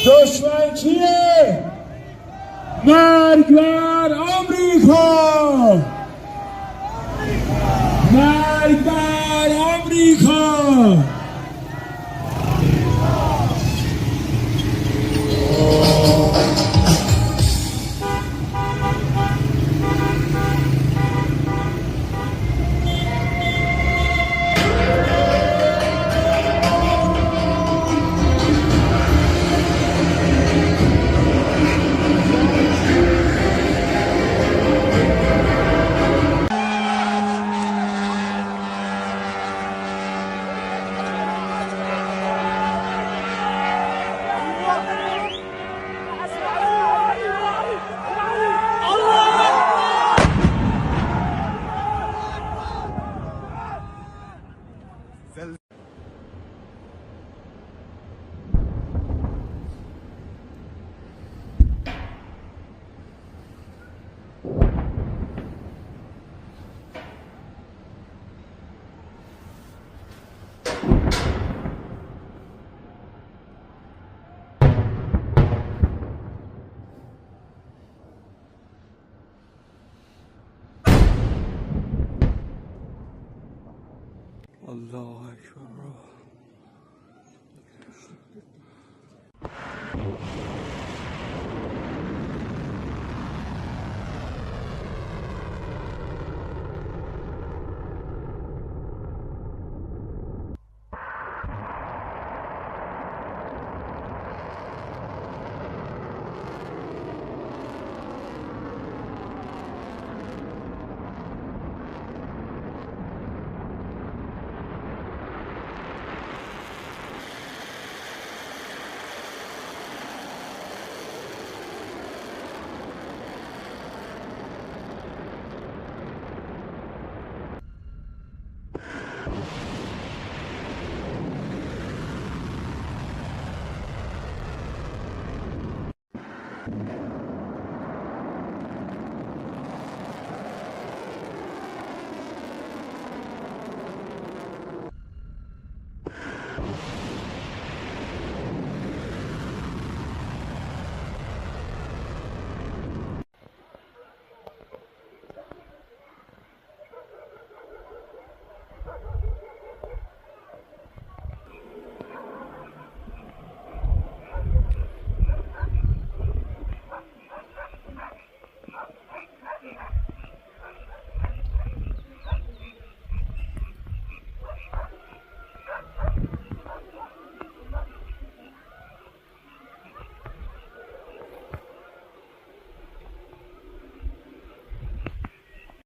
دشمن کیه؟ مرگ بر آمریکا! مرگ بر آمریکا!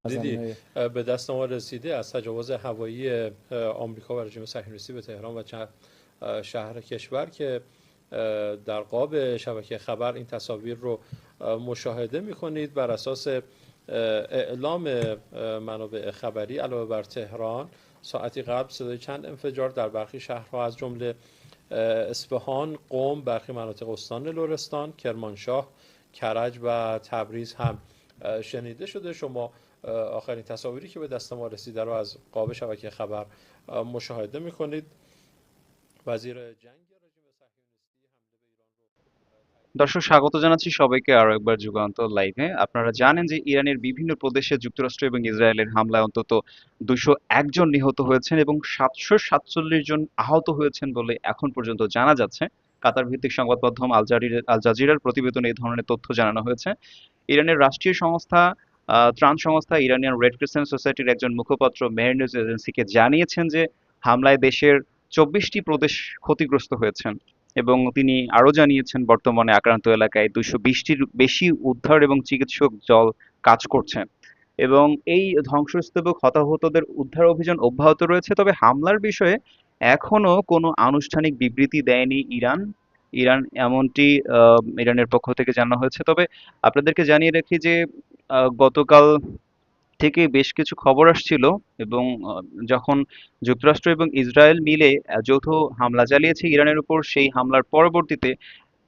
دیدی به دست ما رسیده از تجاوز هوایی آمریکا و رژیم صهیونیستی به تهران و چند شهر کشور که در قاب شبکه خبر این تصاویر رو مشاهده می‌کنید. بر اساس اعلام منابع خبری علاوه بر تهران ساعتی قبل صدای چند انفجار در برخی شهرها از جمله اصفهان، قم، برخی مناطق استان لرستان، کرمانشاه، کرج و تبریز هم شنیده شده. شما آخرین تصاویری که به دست ما رسیده رو از قاب شبکه خبر مشاهده می‌کنید. وزیر جنگ رژیم صهیونیستی حمله به ایران رو দর্শক স্বাগত জানাচ্ছি সবাইকে আরো একবার যুগান্তর লাইভে। আপনারা জানেন যে ইরানের বিভিন্ন প্রদেশে যুক্তরাষ্ট্র এবং ইসরায়েলের হামলায় অন্তত 201 জন নিহত হয়েছেন এবং 747 জন আহত হয়েছেন বলে এখন পর্যন্ত জানা যাচ্ছে। কাতার ভিত্তিক সংবাদ মাধ্যম আল জাজিরার প্রতিবেদনে এই ধরনের তথ্য জানানো হয়েছে। ইরানের রাষ্ট্রীয় সংস্থা ত্রাণ সংস্থা ইরানিয়ান রেড ক্রিসেন্ট সোসাইটির একজন মুখপাত্র মেহের নিউজ এজেন্সিকে জানিয়েছেন যে হামলায় দেশের 24টি প্রদেশ ক্ষতিগ্রস্ত হয়েছেন এবং তিনি আরো জানিয়েছেন বর্তমানে আক্রান্ত এলাকায় 220টির বেশি উদ্ধার এবং চিকিৎসক দল কাজ করছেন এবং এই ধ্বংসস্তূপক হতাহতদের উদ্ধার অভিযান অব্যাহত রয়েছে। তবে হামলার বিষয়ে এখনো কোনো আনুষ্ঠানিক বিবৃতি দেয়নি ইরান। এমনটি ইরানের পক্ষ থেকে জানানো হয়েছে। তবে আপনাদেরকে জানিয়ে রাখি যে গতকাল থেকে বেশ কিছু খবর আসছিল এবং যখন যুক্তরাষ্ট্র এবং ইসরায়েল মিলে যৌথ হামলা চালিয়েছে ইরানের উপর, সেই হামলার পরবর্তীতে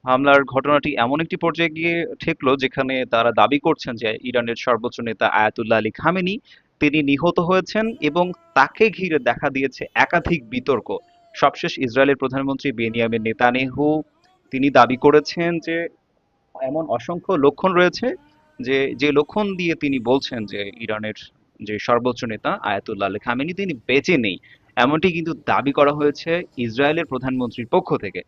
হামলার ঘটনাটি এমন একটি পর্যায়ে গিয়ে ঠেকলো যেখানে তারা দাবি করছেন যে ইরানের সর্বোচ্চ নেতা আয়াতুল্লাহ আলী খামেনি তিনি নিহত হয়েছেন এবং তাকে ঘিরে দেখা দিয়েছে একাধিক বিতর্ক। সবশেষ ইসরায়েলের প্রধানমন্ত্রী বেনিয়ামিন নেতানিয়াহু তিনি দাবি করেছেন যে এমন অসংখ্য লক্ষণ রয়েছে যে লক্ষণ দিয়ে তিনি বলছেন যে ইরানের যে সর্বোচ্চ নেতা আয়াতুল্লাহ আলী খামেনি তিনি বেঁচে নেই, এমনটি কিন্তু দাবি করা হয়েছে ইসরায়েলের প্রধানমন্ত্রীর পক্ষ থেকে।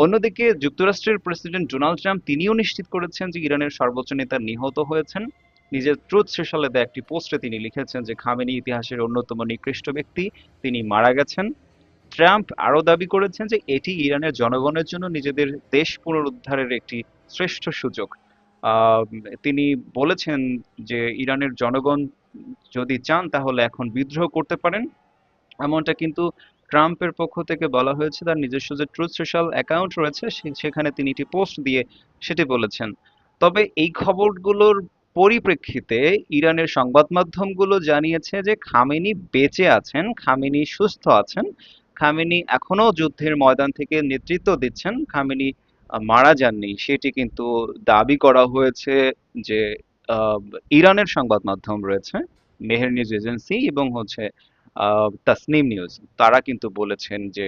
অন্যদিকে যুক্তরাষ্ট্রের প্রেসিডেন্ট ডোনাল্ড ট্রাম্প তিনিও নিশ্চিত করেছেন যে ইরানের সর্বোচ্চ নেতা নিহত হয়েছেন। নিজের ট্রুথ সোশ্যালে দেওয়া একটি পোস্টে তিনি লিখেছেন যে খামেনি ইতিহাসের অন্যতম নিকৃষ্ট ব্যক্তি, তিনি মারা গেছেন। ট্রাম্প আরও দাবি করেছেন যে এটি ইরানের জনগণের জন্য নিজেদের দেশ পুনরুদ্ধারের একটি শ্রেষ্ঠ সুযোগ। আহ, তিনি বলেছেন যে ইরানের জনগণ যদি চান তাহলে এখন বিদ্রোহ করতে পারেন, এমনটা কিন্তু ট্রাম্পের পক্ষ থেকে বলা হয়েছে। তার নিজস্ব যে ট্রুথ সোশ্যাল অ্যাকাউন্ট রয়েছে সেখানে তিনি একটি পোস্ট দিয়ে সেটি বলেছেন। তবে এই খবরগুলোর পরিপ্রেক্ষিতে ইরানের সংবাদ মাধ্যমগুলো জানিয়েছে যে খামেনি বেঁচে আছেন, খামেনি সুস্থ আছেন, খামেনি এখনো যুদ্ধের ময়দান থেকে নেতৃত্ব দিচ্ছেন, খামেনি মারা যাননি, সেটি কিন্তু দাবি করা হয়েছে যে আহ, ইরানের সংবাদ মাধ্যম রয়েছে মেহের নিউজ এজেন্সি এবং হচ্ছে তাসনিম নিউজ, তারা কিন্তু বলেছেন যে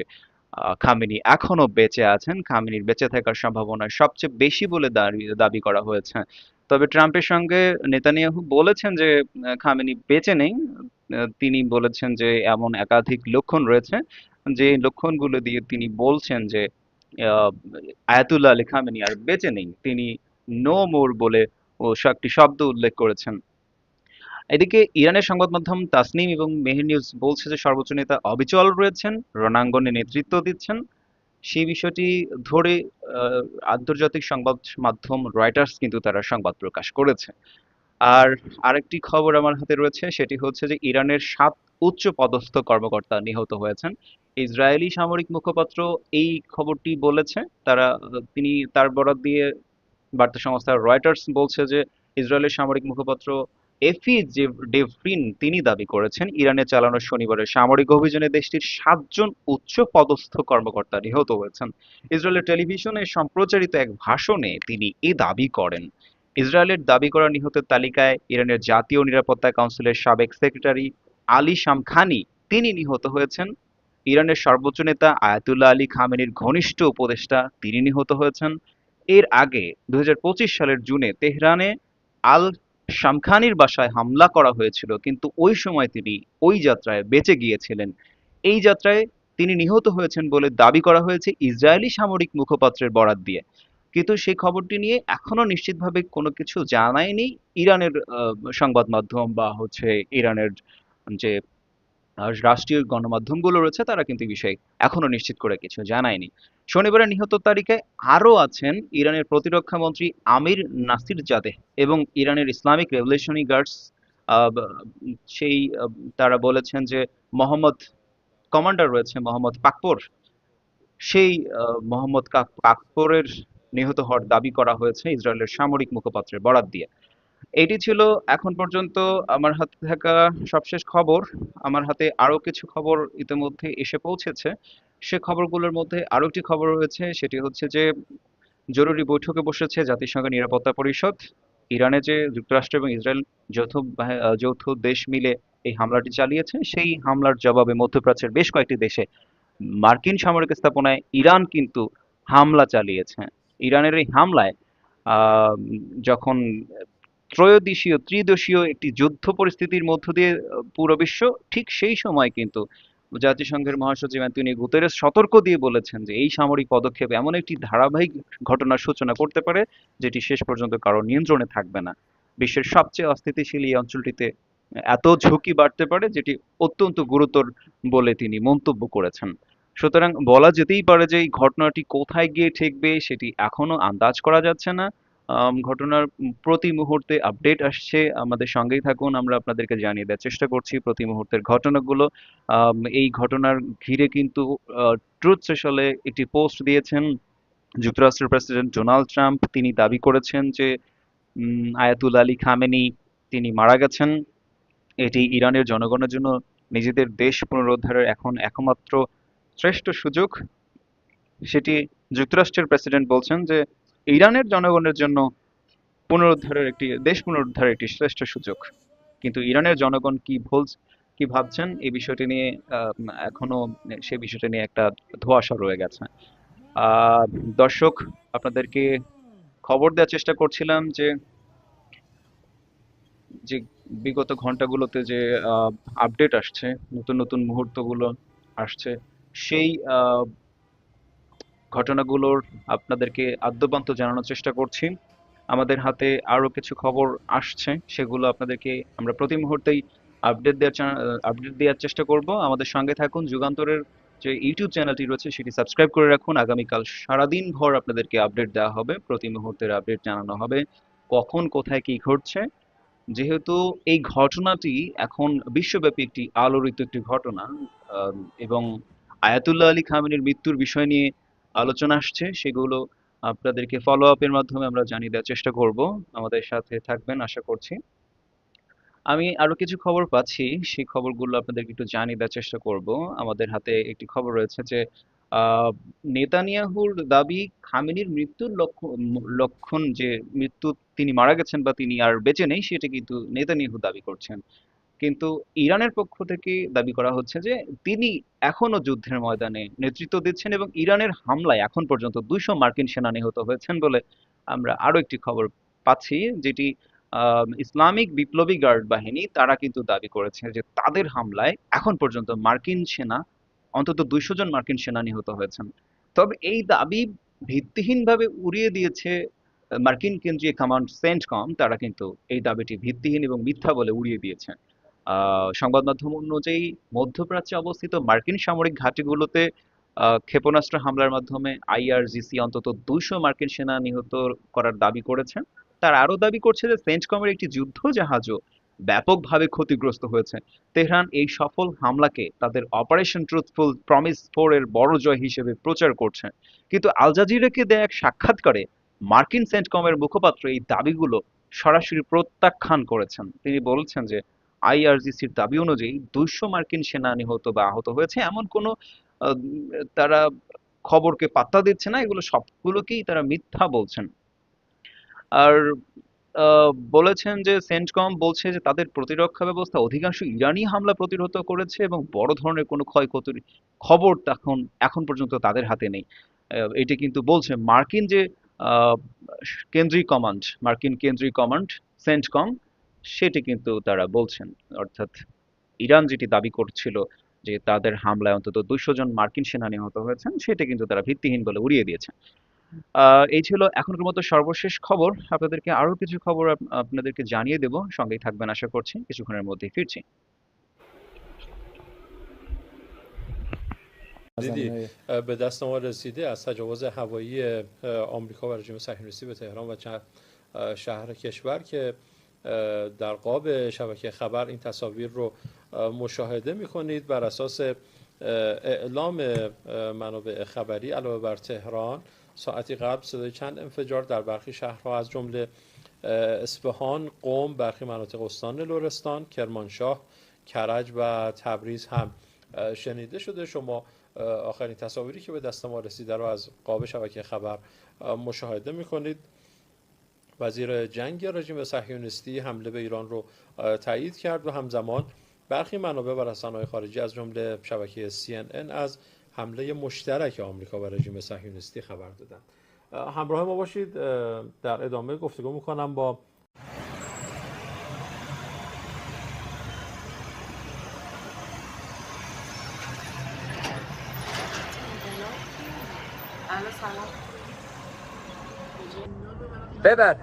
খামেনি এখনো বেঁচে আছেন, খামেনির বেঁচে থাকার সম্ভাবনা সবচেয়ে বেশি বলে দাবি করা হয়েছে। তবে ট্রাম্পের সঙ্গে নেতানিয়াহু বলেছেন যে খামেনি বেঁচে নেই। তিনি বলেছেন যে এমন একাধিক লক্ষণ রয়েছে, যে লক্ষণগুলো দিয়ে তিনি বলছেন যে আহ, আয়াতুল্লাহ আলী খামেনি আর বেঁচে নেই, তিনি নো মোর বলে একটি শব্দ উল্লেখ করেছেন। এদিকে ইরানের সংবাদ মাধ্যম তাসনিম এবং মেহের নিউজ বলছে যে সর্বোচ্চ নেতা অবিচল রয়েছেন, রণাঙ্গনে নেতৃত্ব দিচ্ছেন। সেই বিষয়টি ধরে আহ, আন্তর্জাতিক সংবাদ মাধ্যম রয়টার্স কিন্তু তারা সংবাদ প্রকাশ করেছে। আর আরেকটি খবর আমার হাতে রয়েছে, সেটি হচ্ছে যে ইরানের 7 উচ্চ পদস্থ কর্মকর্তা নিহত হয়েছেন। ইসরায়েলি সামরিক মুখপাত্র এই খবরটি বলেছে। তিনি তার বরাত দিয়ে বার্তা সংস্থা রয়টার্স বলছে যে ইসরায়েলের সামরিক মুখপাত্র এফি ডেভরিন তিনি দাবি করেছেন ইরানে চালানো শনিবারের সামরিক অভিযানে দেশটির 7 জন উচ্চ পদস্থ কর্মকর্তা নিহত হয়েছেন। ইসরায়েলের টেলিভিশনে সম্প্রচারিত এক ভাষণে তিনি এ দাবি করেন। ইসরায়েলের দাবি করা নিহতের তালিকায় ইরানের জাতীয় নিরাপত্তা কাউন্সিলের সাবেক সেক্রেটারি আলী শামখানি তিনি নিহত হয়েছেন। ইরানের সর্বোচ্চ নেতা আয়াতুল্লাহ আলী খামেনির ঘনিষ্ঠ উপদেষ্টা তিনি নিহত হয়েছেন। এর আগে 2025 সালের জুনে তেহরানে আল শামখানির বাসায় হামলা করা হয়েছিল, কিন্তু ওই সময় তিনি ওই যাত্রায় বেঁচে গিয়েছিলেন। এই যাত্রায় তিনি নিহত হয়েছেন বলে দাবি করা হয়েছে ইসরায়েলি সামরিক মুখপাত্রের বরাত দিয়ে। কিন্তু সেই খবরটি নিয়ে এখনো নিশ্চিতভাবে কোনো কিছু জানায়নি ইরানের সংবাদ মাধ্যম বা হচ্ছে ইরানের যে রাষ্ট্রীয় গণমাধ্যমগুলো রয়েছে, তারা কিন্তু এই বিষয়ে এখনো নিশ্চিত করে কিছু জানায়নি। শনিবারের নিহত তালিকায় আরও আছেন ইরানের প্রতিরক্ষা মন্ত্রী আমির নাসির জাদেহ এবং ইরানের ইসলামিক রেভলিউশনারি গার্ডস। আহ, ব- সেই তারা বলেছেন যে মোহাম্মদ কমান্ডার রয়েছে মোহাম্মদ পাকপোর, সেই পাকপোরের নিহত হওয়ার দাবি করা হয়েছে ইসরায়েলের সামরিক মুখপাত্রের বরাত দিয়ে। এটি ছিল এখন পর্যন্ত আমার হাতে থাকা সবশেষ খবর। আমার হাতে আরো কিছু খবর ইতিমধ্যে এসে পৌঁছেছে। সে খবরগুলোর মধ্যে আরো একটি খবর রয়েছে, সেটি হচ্ছে যে জরুরি বৈঠকে বসেছে জাতিসংঘ নিরাপত্তা পরিষদ। ইরানে যে যুক্তরাষ্ট্র এবং ইসরায়েল যৌথ দেশ মিলে এই হামলাটি চালিয়েছে, সেই হামলার জবাবে মধ্যপ্রাচ্যের বেশ কয়েকটি দেশে মার্কিন সামরিক স্থাপনায় ইরান কিন্তু হামলা চালিয়েছে। ইরানের এই হামলায় আহ, যখন ত্রিদেশীয় একটি যুদ্ধ পরিস্থিতির মধ্য দিয়ে পুরো বিশ্ব, ঠিক সেই সময় কিন্তু জাতিসংঘের মহাসচিব অ্যান্টনিও গুতেরেস সতর্ক দিয়ে বলেছেন যে এই সামরিক পদক্ষেপ এমন একটি ধারাবাহিক ঘটনার সূচনা করতে পারে যেটি শেষ পর্যন্ত কারো নিয়ন্ত্রণে থাকবে না। বিশ্বের সবচেয়ে অস্থিতিশীল এই অঞ্চলটিতে এত ঝুঁকি বাড়তে পারে যেটি অত্যন্ত গুরুতর বলে তিনি মন্তব্য করেছেন। সুতরাং বলা যেতেই পারে যে এই ঘটনাটি কোথায় গিয়ে ঠেকবে সেটি এখনো আন্দাজ করা যাচ্ছে না। ঘটনার প্রতি মুহূর্তে আপডেট আসছে, আমাদের সঙ্গেই থাকুন, আমরা আপনাদেরকে জানিয়ে দেওয়ার চেষ্টা করছি প্রতি মুহূর্তের ঘটনাগুলো। এই ঘটনার ঘিরে কিন্তু ট্রুথ সোশ্যালে একটি পোস্ট দিয়েছেন যুক্তরাষ্ট্রের প্রেসিডেন্ট ডোনাল্ড ট্রাম্প। তিনি দাবি করেছেন যে আয়াতুল্লাহ আলী খামেনি তিনি মারা গেছেন। এটি ইরানের জনগণের জন্য নিজেদের দেশ পুনরুদ্ধারের এখন একমাত্র শ্রেষ্ঠ সুযোগ। সেটি যুক্তরাষ্ট্রের প্রেসিডেন্ট বলছেন যে ইরানের জনগণের জন্য দেশ পুনরুদ্ধারের একটি শ্রেষ্ঠ সুযোগ। কিন্তু ইরানের জনগণ কি ভাবছেন এই বিষয়টি নিয়ে এখনো সে বিষয়টি নিয়ে একটা ধোঁয়াশা রয়ে গেছে। আহ দর্শক, আপনাদেরকে খবর দেওয়ার চেষ্টা করছিলাম যে যে বিগত ঘন্টাগুলোতে যে আপডেট আসছে, নতুন নতুন মুহূর্তগুলো আসছে, সেই ঘটনাগুলোর আপনাদেরকে আদ্যোপান্ত জানানোর চেষ্টা করছি। আমাদের হাতে আরো কিছু খবর আসছে, সেগুলো আপনাদেরকে আমরা প্রতি মুহূর্তেই আপডেট দেওয়ার চেষ্টা করব। আমাদের সঙ্গে থাকুন। যুগান্তরের যে ইউটিউব চ্যানেলটি রয়েছে সেটি সাবস্ক্রাইব করে রাখুন। আগামীকাল সারাদিন ভর আপনাদেরকে আপডেট দেওয়া হবে, প্রতি মুহূর্তের আপডেট জানানো হবে, কখন কোথায় কি ঘটছে। যেহেতু এই ঘটনাটি এখন বিশ্বব্যাপী একটি আলোড়িত একটি ঘটনা, এবং আয়াতুল্লাহ আলী খামেনির মৃত্যুর বিষয় নিয়ে আলোচনা আসছে, সেগুলো আপনাদেরকে ফলো আপের মাধ্যমে আমরা জানিয়ে দেওয়ার চেষ্টা করব। আমাদের সাথে থাকবেন আশা করছি। আমি আরো কিছু খবর পাচ্ছি, সেই খবরগুলো আপনাদেরকে একটু জানিয়ে দেওয়ার চেষ্টা করব। আমাদের হাতে একটি খবর রয়েছে যে আহ, নেতানিয়াহুর দাবি খামেনির মৃত্যুর লক্ষণ যে মৃত্যু, তিনি মারা গেছেন বা তিনি আর বেঁচে নেই, সেটা কিন্তু নেতানিয়াহু দাবি করছেন। কিন্তু ইরানের পক্ষ থেকে দাবি করা হচ্ছে যে তিনি এখনো যুদ্ধের ময়দানে নেতৃত্ব দিচ্ছেন এবং ইরানের হামলায় এখন পর্যন্ত 200 মার্কিন সেনা নিহত হয়েছেন বলে আমরা আরো একটি খবর পাচ্ছি, যেটি ইসলামিক বিপ্লবী গার্ড বাহিনী তারা কিন্তু দাবি করেছে যে তাদের হামলায় এখন পর্যন্ত মার্কিন সেনা অন্তত 200 জন মার্কিন সেনা নিহত হয়েছেন। তবে এই দাবি ভিত্তিহীনভাবে উড়িয়ে দিয়েছে মার্কিন কেন্দ্রীয় কমান্ড সেন্টকম। তারা কিন্তু এই দাবিটি ভিত্তিহীন এবং মিথ্যা বলে উড়িয়ে দিয়েছে। সংবাদ মাধ্যম অনুযায়ী মধ্যপ্রাচ্যে অবস্থিত মার্কিন সামরিক ঘাঁটিগুলোতে ক্ষেপণাস্ত্র হামলার মাধ্যমে আইআরজিসি অন্তত 200 মার্কিন সেনা নিহত করার দাবি করেছে। তারা আরও দাবি করছে যে সেন্টকমের একটি যুদ্ধ জাহাজও ব্যাপকভাবে ক্ষতিগ্রস্ত হয়েছে। তেহরান এই সফল হামলাকে তাদের অপারেশন ট্রুথফুল প্রমিস 4 এর বড় জয় হিসেবে প্রচার করছে। কিন্তু আল জাজিরাকে দেয়া এক সাক্ষাৎকারে মার্কিন সেন্টকমের মুখপাত্র এই দাবিগুলো সরাসরি প্রত্যাখ্যান করেছেন। তিনি বলছেন যে আইআরজিসির দাবি অনুযায়ী 200 মার্কিন সেনা নিহত বা আহত হয়েছে এমন কোনো তারা খবরকে পাত্তা দিচ্ছে না, এগুলো সবগুলোকেই তারা মিথ্যা বলছেন। আর বলেছেন যে সেন্টকম বলছে যে তাদের প্রতিরক্ষা ব্যবস্থা অধিকাংশ ইরানি হামলা প্রতিহত করেছে এবং বড় ধরনের কোনো ক্ষয়ক্ষতির খবর এখন পর্যন্ত তাদের হাতে নেই। এটি কিন্তু বলছে মার্কিন যে আহ, মার্কিন কেন্দ্রীয় কমান্ড সেন্টকম, সেটি কিন্তু তারা বলছেন। অর্থাৎ ইরান যেটি দাবি করছিল যে তাদের হামলায় অন্তত 200 জন মার্কিন সেনা নিহত হয়েছেন, সেটা কিন্তু তারা ভিত্তিহীন বলে উড়িয়ে দিয়েছে। এই ছিল এখনকার মতো সর্বশেষ খবর। আপনাদেরকে আরো কিছু খবর আপনাদেরকে জানিয়ে দেব। সঙ্গেই থাকবেন আশা করছি। কিছুক্ষণের মধ্যেই ফিরছি। دیدی به دست ما رسیده از تجاوز هوایی آمریکا و رژیم صهیونیستی به تهران و چند شهر کشور که در قاب شبکه خبر این تصاویر رو مشاهده می‌کنید. بر اساس اعلام منابع خبری علاوه بر تهران ساعتی قبل صدای چند انفجار در برخی شهرها از جمله اصفهان، قم، برخی مناطق استان لرستان، کرمانشاه، کرج و تبریز هم شنیده شده. شما آخرین تصاویری که به دست ما رسیده رو از قاب شبکه خبر مشاهده می‌کنید. وزیر جنگ رژیم صهیونیستی حمله به ایران رو تایید کرد و همزمان برخی منابع و رسانه‌های خارجی از جمله شبکه CNN از حمله مشترک آمریکا و رژیم صهیونیستی خبر دادند. همراه ما باشید، در ادامه گفتگو می‌کنم با ببر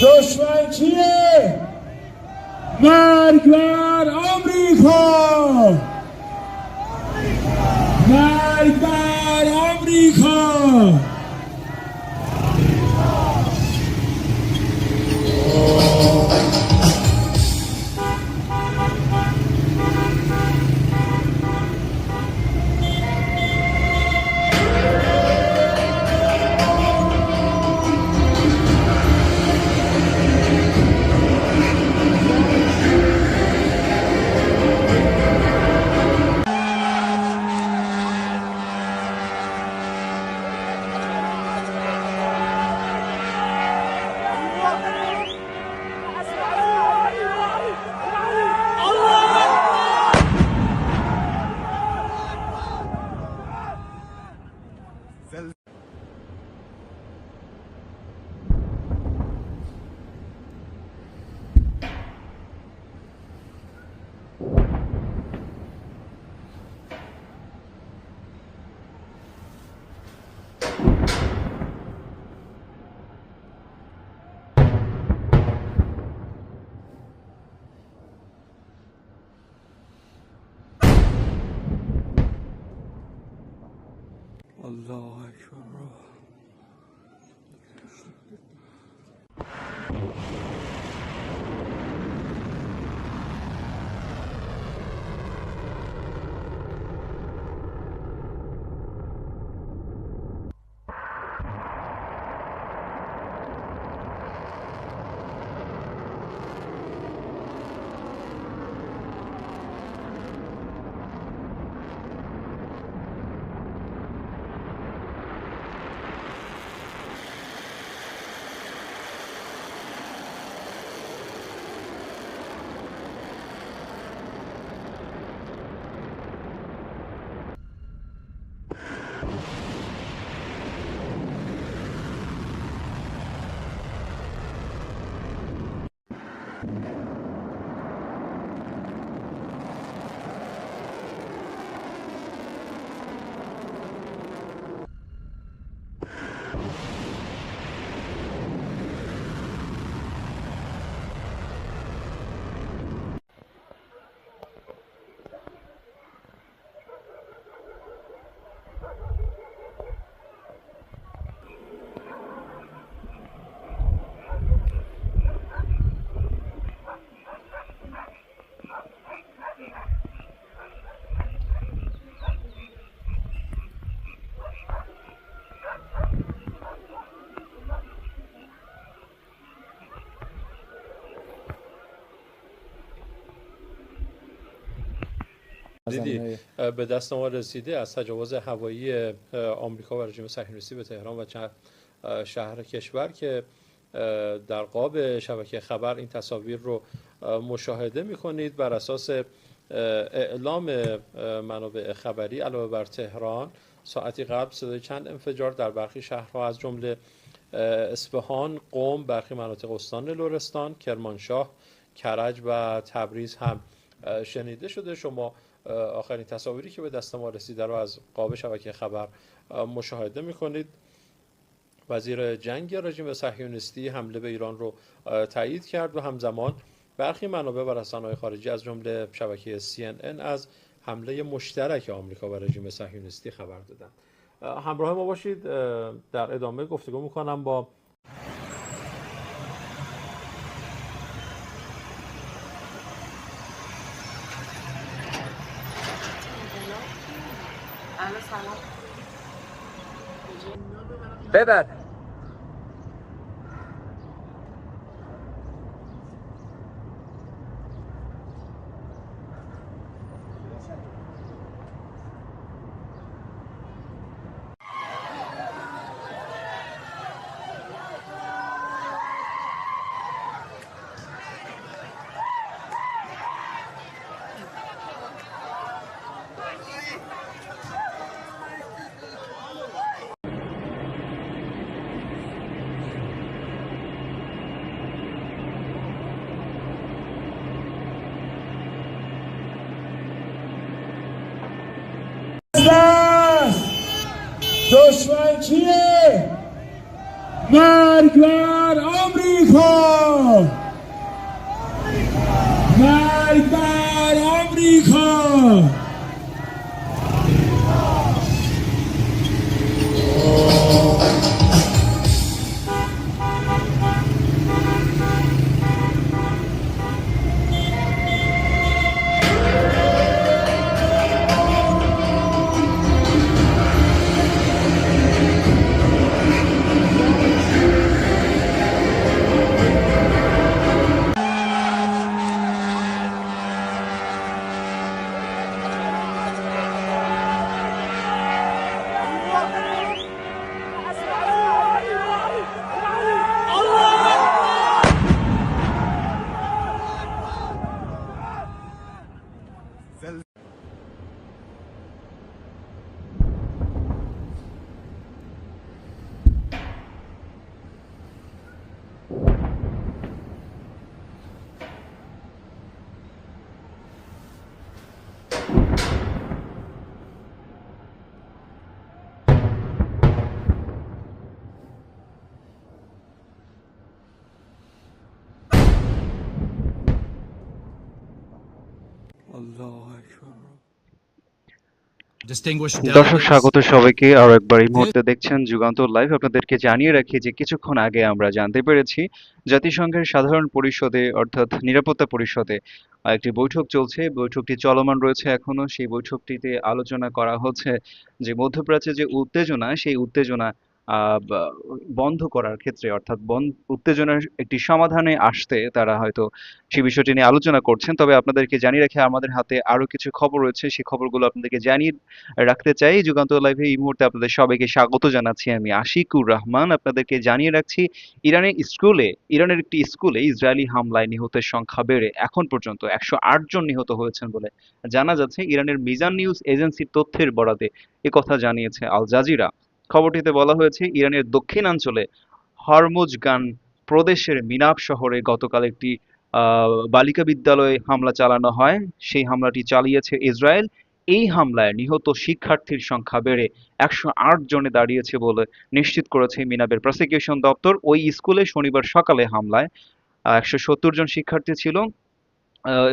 دشمن کیه؟ مرگ بر آمریکا! مرگ بر آمریکا! الله اکبر. دیدی به دست ما رسیده از تجاوز هوایی آمریکا و رژیم صهیونیستی به تهران و چند شهر کشور که در قاب شبکه خبر این تصاویر رو مشاهده می‌کنید. بر اساس اعلام منابع خبری علاوه بر تهران ساعتی قبل صدای چند انفجار در برخی شهرها از جمله اصفهان، قم، برخی مناطق استان لرستان، کرمانشاه، کرج و تبریز هم شنیده شده. شما آخرین تصاویری که به دست ما رسیده رو از قاب شبکه خبر مشاهده می‌کنید. وزیر جنگ رژیم صهیونیستی حمله به ایران رو تایید کرد و همزمان برخی منابع و رسانه‌های خارجی از جمله شبکه CNN از حمله مشترک آمریکا و رژیم صهیونیستی خبر دادند. همراه ما باشید، در ادامه گفتگو می‌کنم با ببر. دشمن کیه؟ مرگ بر آمریکا! مرگ بر آمریکا! দর্শক স্বাগত সবাইকে আরো একবার। এই মুহূর্তে দেখছেন যুগান্তর লাইভ। আপনাদেরকে জানিয়ে রাখি যে কিছুক্ষণ আগে আমরা জানতে পেরেছি জাতিসংঘের সাধারণ পরিষদে অর্থাৎ নিরাপত্তা পরিষদে একটি বৈঠক চলছে। বৈঠকটি চলমান রয়েছে এখনো। সেই বৈঠকটিতে আলোচনা করা হচ্ছে যে মধ্যপ্রাচ্যে যে উত্তেজনা, সেই উত্তেজনা বন্ধ করার ক্ষেত্রে অর্থাৎ উত্তেজনার একটি সমাধানে আসতে তারা হয়তো সেই বিষয়টি নিয়ে আলোচনা করছেন। তবে আপনাদেরকে জানিয়ে রাখি আমাদের হাতে আরো কিছু খবর রয়েছে, সেই খবরগুলো আপনাদেরকে জানিয়ে রাখতে চাই। যুগান্তর লাইভে এই মুহূর্তে আপনাদের সবাইকে স্বাগত জানাচ্ছি। আমি আশিকুর রহমান। আপনাদেরকে জানিয়ে রাখছি ইরানের একটি স্কুলে ইসরায়েলি হামলায় নিহতের সংখ্যা বেড়ে এখন পর্যন্ত 108 জন নিহত হয়েছেন বলে জানা যাচ্ছে। ইরানের মিজান নিউজ এজেন্সির তথ্যের বরাতে একথা জানিয়েছে আল জাজিরা। খবরটিতে বলা হয়েছে ইরানের দক্ষিণাঞ্চলে হরমুজগান প্রদেশের মিনাব শহরে গতকাল একটি বালিকা বিদ্যালয়ে হামলা চালানো হয়। সেই হামলাটি চালিয়েছে ইসরায়েল। এই হামলায় নিহত শিক্ষার্থীর সংখ্যা বেড়ে 108 জনে দাঁড়িয়েছে বলে নিশ্চিত করেছে মিনাবের প্রসিকিউশন দপ্তর। ওই স্কুলে শনিবার সকালে হামলায় 170 জন শিক্ষার্থী ছিল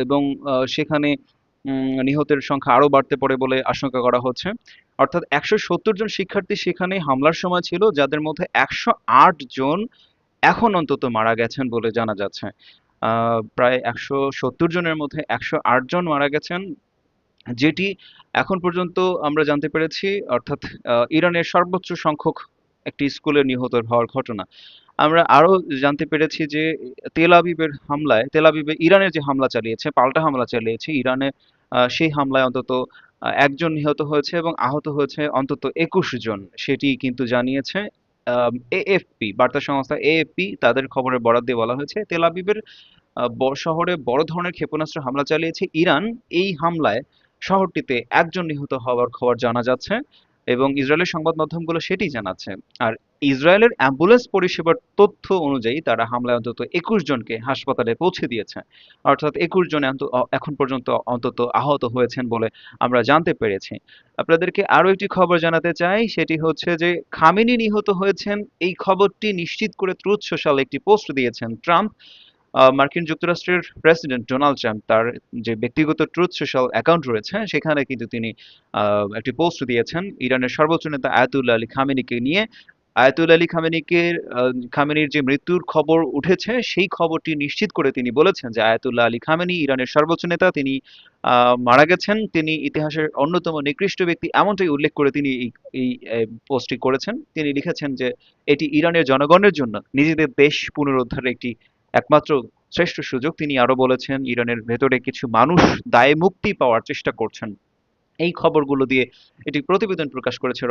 এবং সেখানে নিহতের সংখ্যা আরো বাড়তে পারে বলে আশঙ্কা করা হচ্ছে। অর্থাৎ 170 জন শিক্ষার্থী সেখানে হামলার সময় ছিল, যাদের মধ্যে 108 জন এখন অন্তত মারা গেছেন বলে জানা যাচ্ছে। প্রায় 170 জনের মধ্যে 108 জন মারা গেছেন, যেটি এখন পর্যন্ত আমরা জানতে পেরেছি, অর্থাৎ ইরানের সর্বোচ্চ সংখ্যক একটি স্কুলে নিহত হওয়ার ঘটনা। আমরা আরো জানতে পেরেছি যে তেল আবিবে ইরানের যে হামলা চালিয়েছে, পাল্টা হামলা চালিয়েছে ইরানে, সেই হামলায় অন্তত একজন নিহত হয়েছে এবং আহত হয়েছে অন্তত 21 জন। সেটি কিন্তু জানিয়েছে এএফপি, বার্তা সংস্থা এএফপি। তাদের খবরের বরাত দিয়ে বলা হয়েছে তেল আবিবের শহরে বড় ধরনের ক্ষেপণাস্ত্র হামলা চালিয়েছে ইরান। এই হামলায় শহরটিতে একজন নিহত হওয়ার খবর জানা যাচ্ছে এবং ইসরায়েলের সংবাদ মাধ্যমগুলো সেটি জানাচ্ছে। আর ইসরায়েলের অ্যাম্বুলেন্স পরিষেবার তথ্য অনুযায়ী তারা হামলায় অন্তত 21 জনকে হাসপাতালে পৌঁছে দিয়েছে। অর্থাৎ 21 জন এখন পর্যন্ত অন্তত আহত হয়েছেন বলে আমরা জানতে পেরেছি। আপনাদেরকে আরো একটি খবর জানাতে চাই, সেটি হচ্ছে যে খামেনি নিহত হয়েছেন এই খবরটি নিশ্চিত করে ট্রুথ সোশ্যাল একটি পোস্ট দিয়েছেন ট্রাম্প। মার্কিন যুক্তরাষ্ট্রের প্রেসিডেন্ট ডোনাল্ড ট্রাম্প তার যে ব্যক্তিগত ট্রুথ সোশ্যাল অ্যাকাউন্ট রয়েছে সেখানে কিন্তু তিনি একটি পোস্ট দিয়েছেন ইরানের সর্বোচ্চ নেতা আয়াতুল্লাহ আলী খামেনিকে নিয়ে। আয়াতুল্লাহ আলী খামেনির যে মৃত্যুর খবর উঠেছে সেই খবরটি নিশ্চিত করে তিনি বলেছেন যে আয়াতুল্লাহ আলী খামেনি ইরানের সর্বোচ্চ নেতা, তিনি মারা গেছেন, তিনি ইতিহাসের অন্যতম নিকৃষ্ট ব্যক্তি, এমনটাই উল্লেখ করে তিনি এই পোস্টটি করেছেন। তিনি লিখেছেন যে এটি ইরানের জনগণের জন্য নিজেদের দেশ পুনরুদ্ধারের একটি একমাত্র শ্রেষ্ঠ সুযোগ। তিনি আরো বলেছেন ইরানের ভেতরে কিছু মানুষ দায়ে মুক্তি পাওয়ার চেষ্টা করছেন। এই খবরগুলো দিয়ে এটি প্রতিবেদন প্রকাশ করেছে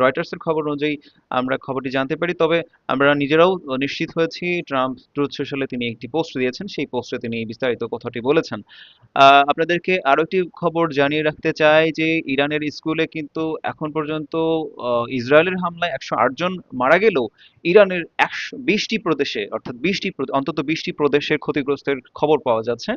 রয়টার্সের খবর অনুযায়ী আমরা খবরটি জানতে পারি। তবে আমরা নিজেরাও নিশ্চিত হয়েছি, ট্রাম্প ট্রুথ সোশ্যালে তিনি একটি পোস্ট দিয়েছেন, সেই পোস্টে তিনি বিস্তারিত কথাটি বলেছেন। আপনাদেরকে আরো একটি খবর জানিয়ে রাখতে চাই যে ইরানের স্কুলে কিন্তু এখন পর্যন্ত ইসরায়েলের হামলায় 108 জন মারা গেলেও ইরানের 120টি প্রদেশে, অর্থাৎ অন্তত 20টি প্রদেশের ক্ষতিগ্রস্তের খবর পাওয়া যাচ্ছে।